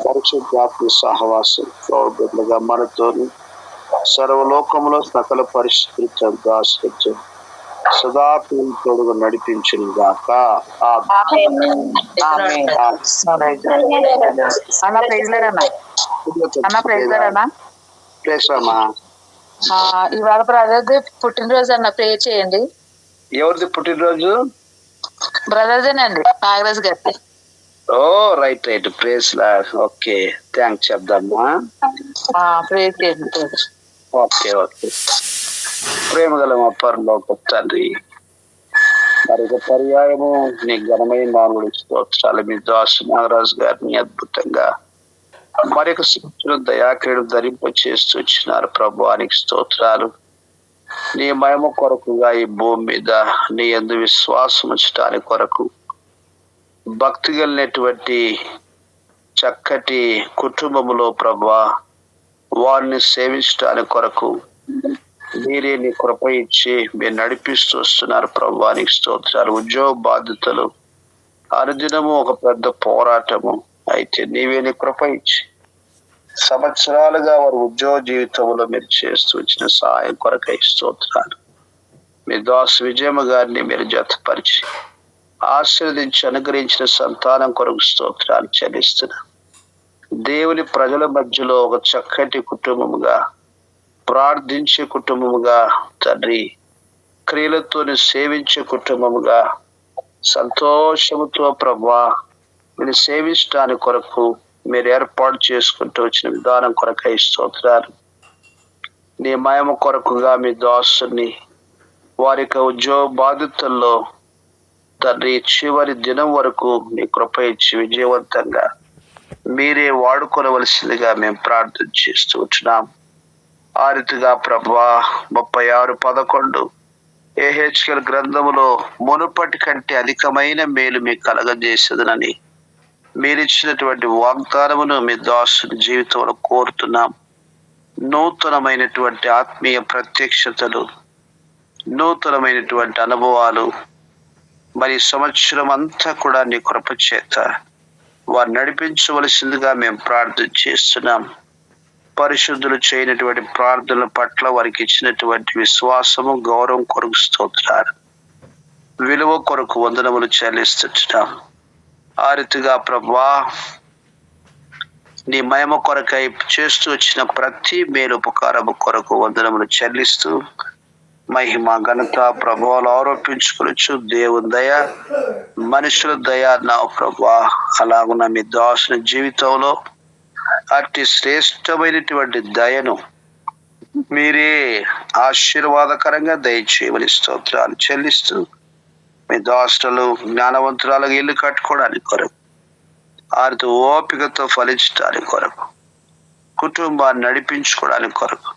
పరిశుద్ధాత్మ సహవాసం గౌరవంగా మనతోను సర్వలోకంలో సకల పరిస్థితులు ఆశ్రయించు సదాత్మతోడుగా నడిపించును గాక.
ఇవాళ బ్రదర్ది పుట్టినరోజు అన్న ప్రే చేయండి.
ఎవరిది పుట్టినరోజు?
బ్రదర్దేనండి, నాగరాజు గారి.
Oh right praise Lord. Okay, thanks చెప్దామా.
ప్రే చేయండి.
ఓకే. ప్రేమ గల మా పరలోక తండ్రి, మరొక పర్యాయము నీ ఘనమైన నాలుగు స్తోత్రాలు మీ దాసు నాగరాజు గారిని అద్భుతంగా మరొక సంవత్సరం దయాక్రీడు ధరింప చేస్తూ వచ్చినారు ప్రభువానికి స్తోత్రాలు. నీ మహిమ కొరకుగా ఈ భూమి మీద నీ యందు విశ్వాసం ఉంచడానికి కొరకు భక్తి కలిగినటువంటి చక్కటి కుటుంబములో ప్రభువా వారిని సేవించడానికి కొరకు మీరే నీ కృప ఇచ్చి మీరు నడిపిస్తూ వస్తున్నారు ప్రభువానికి స్తోత్రాలు. ఉద్యోగ బాధ్యతలు అనుదినము ఒక పెద్ద పోరాటము, అయితే నీవే నీ కృప ఇచ్చి సంవత్సరాలుగా వారి ఉద్యోగ జీవితంలో మీరు చేస్తూ వచ్చిన సహాయం కొరకై స్తోత్రాలు. మీ దాసు విజయమ్మ గారిని మీరు జతపరిచి ఆశీర్వదించి అనుగ్రహించిన సంతానం కొరకు స్తోత్రాలు చెల్లిస్తున్నా. దేవుని ప్రజల మధ్యలో ఒక చక్కటి కుటుంబముగా, ప్రార్థించే కుటుంబముగా తండ్రి, క్రియలతోని సేవించే కుటుంబముగా సంతోషముతో ప్రభువా మీరు సేవించడానికి కొరకు మీరు ఏర్పాటు చేసుకుంటూ వచ్చిన విధానం కొరకై స్తోత్రాలు. నీ మహిమ కొరకుగా మీ దాసుని వారి యొక్క ఉద్యోగ బాధ్యతల్లో తండ్రి చివరి దినం వరకు మీ కృప ఇచ్చి విజయవంతంగా మీరే వాడుకోవలసిందిగా మేము ప్రార్థన చేస్తూ వచ్చినాం. ఆ రీతిగా ప్రభువా 36:11 ఏహెచ్కేల్ గ్రంథములో మునుపటి కంటే అధికమైన మేలు మీకు కలగజేసేదనని మీరిచ్చినటువంటి వాగ్దానమును మీ దాసుని జీవితంలో కోరుతున్నాం. నూతనమైనటువంటి ఆత్మీయ ప్రత్యక్షతలు, నూతనమైనటువంటి అనుభవాలు మరి సంవత్సరం అంతా కూడా నీ కృప చేత వారు నడిపించవలసిందిగా మేము ప్రార్థన చేస్తున్నాం. పరిశుద్ధులు చేయనటువంటి ప్రార్థనల పట్ల వారికి ఇచ్చినటువంటి విశ్వాసము, గౌరవం కొరకు స్తోత్రాలు, విలువ కొరకు వందనములు చెల్లిస్తున్నాం. ఆ రీతిగా ప్రభువా నీ మహిమ కొరకై చేస్తూ వచ్చిన ప్రతి మేలు ఉపకారము కొరకు వందనములు చెల్లిస్తూ మహిమ ఘనత ప్రభువులు ఆరోపించుకోవచ్చు. దేవుని దయ, మనుషుల దయ నా ప్రభువా అలాగున్న మీ దాసుని జీవితంలో అట్టి శ్రేష్టమైనటువంటి దయను మీరే ఆశీర్వాదకరంగా దయచేయమని స్తోత్రాలు చెల్లిస్తూ మీ దాసులు జ్ఞానవంతురాలుగా ఇల్లు కట్టుకోవడానికి కొరకు, వారితో ఓపికతో ఫలించడానికి కొరకు, కుటుంబాన్ని నడిపించుకోవడానికి కొరకు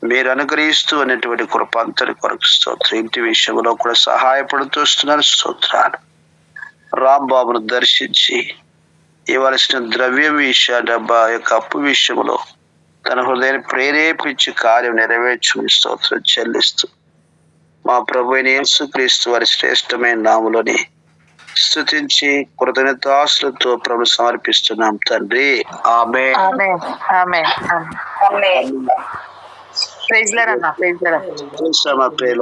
మీరు అనుగ్రహిస్తూ అనేటువంటి కృప అంతటి కొరకు స్తోత్రం. ఇంటి విషయంలో కూడా సహాయపడుతూ వస్తున్నారు స్తోత్రాలు. రాంబాబును దర్శించి ఇవ్వాల్సిన ద్రవ్యం డబ్బా యొక్క అప్పు విషయంలో తన హృదయాన్ని ప్రేరేపించి కార్యం నెరవేర్చుకుని స్తోత్రం చెల్లిస్తూ మా ప్రభు అయిన యేసుక్రీస్తు వారి శ్రేష్టమైన నామములోని స్తుతించి కృతజ్ఞతాస్తులతో ప్రభు సమర్పిస్తున్నాం తండ్రి. Amen.
Amen. Amen. Amen. Praise Lord అన్న. Praise Lord.
ప్రేమ ప్రేమ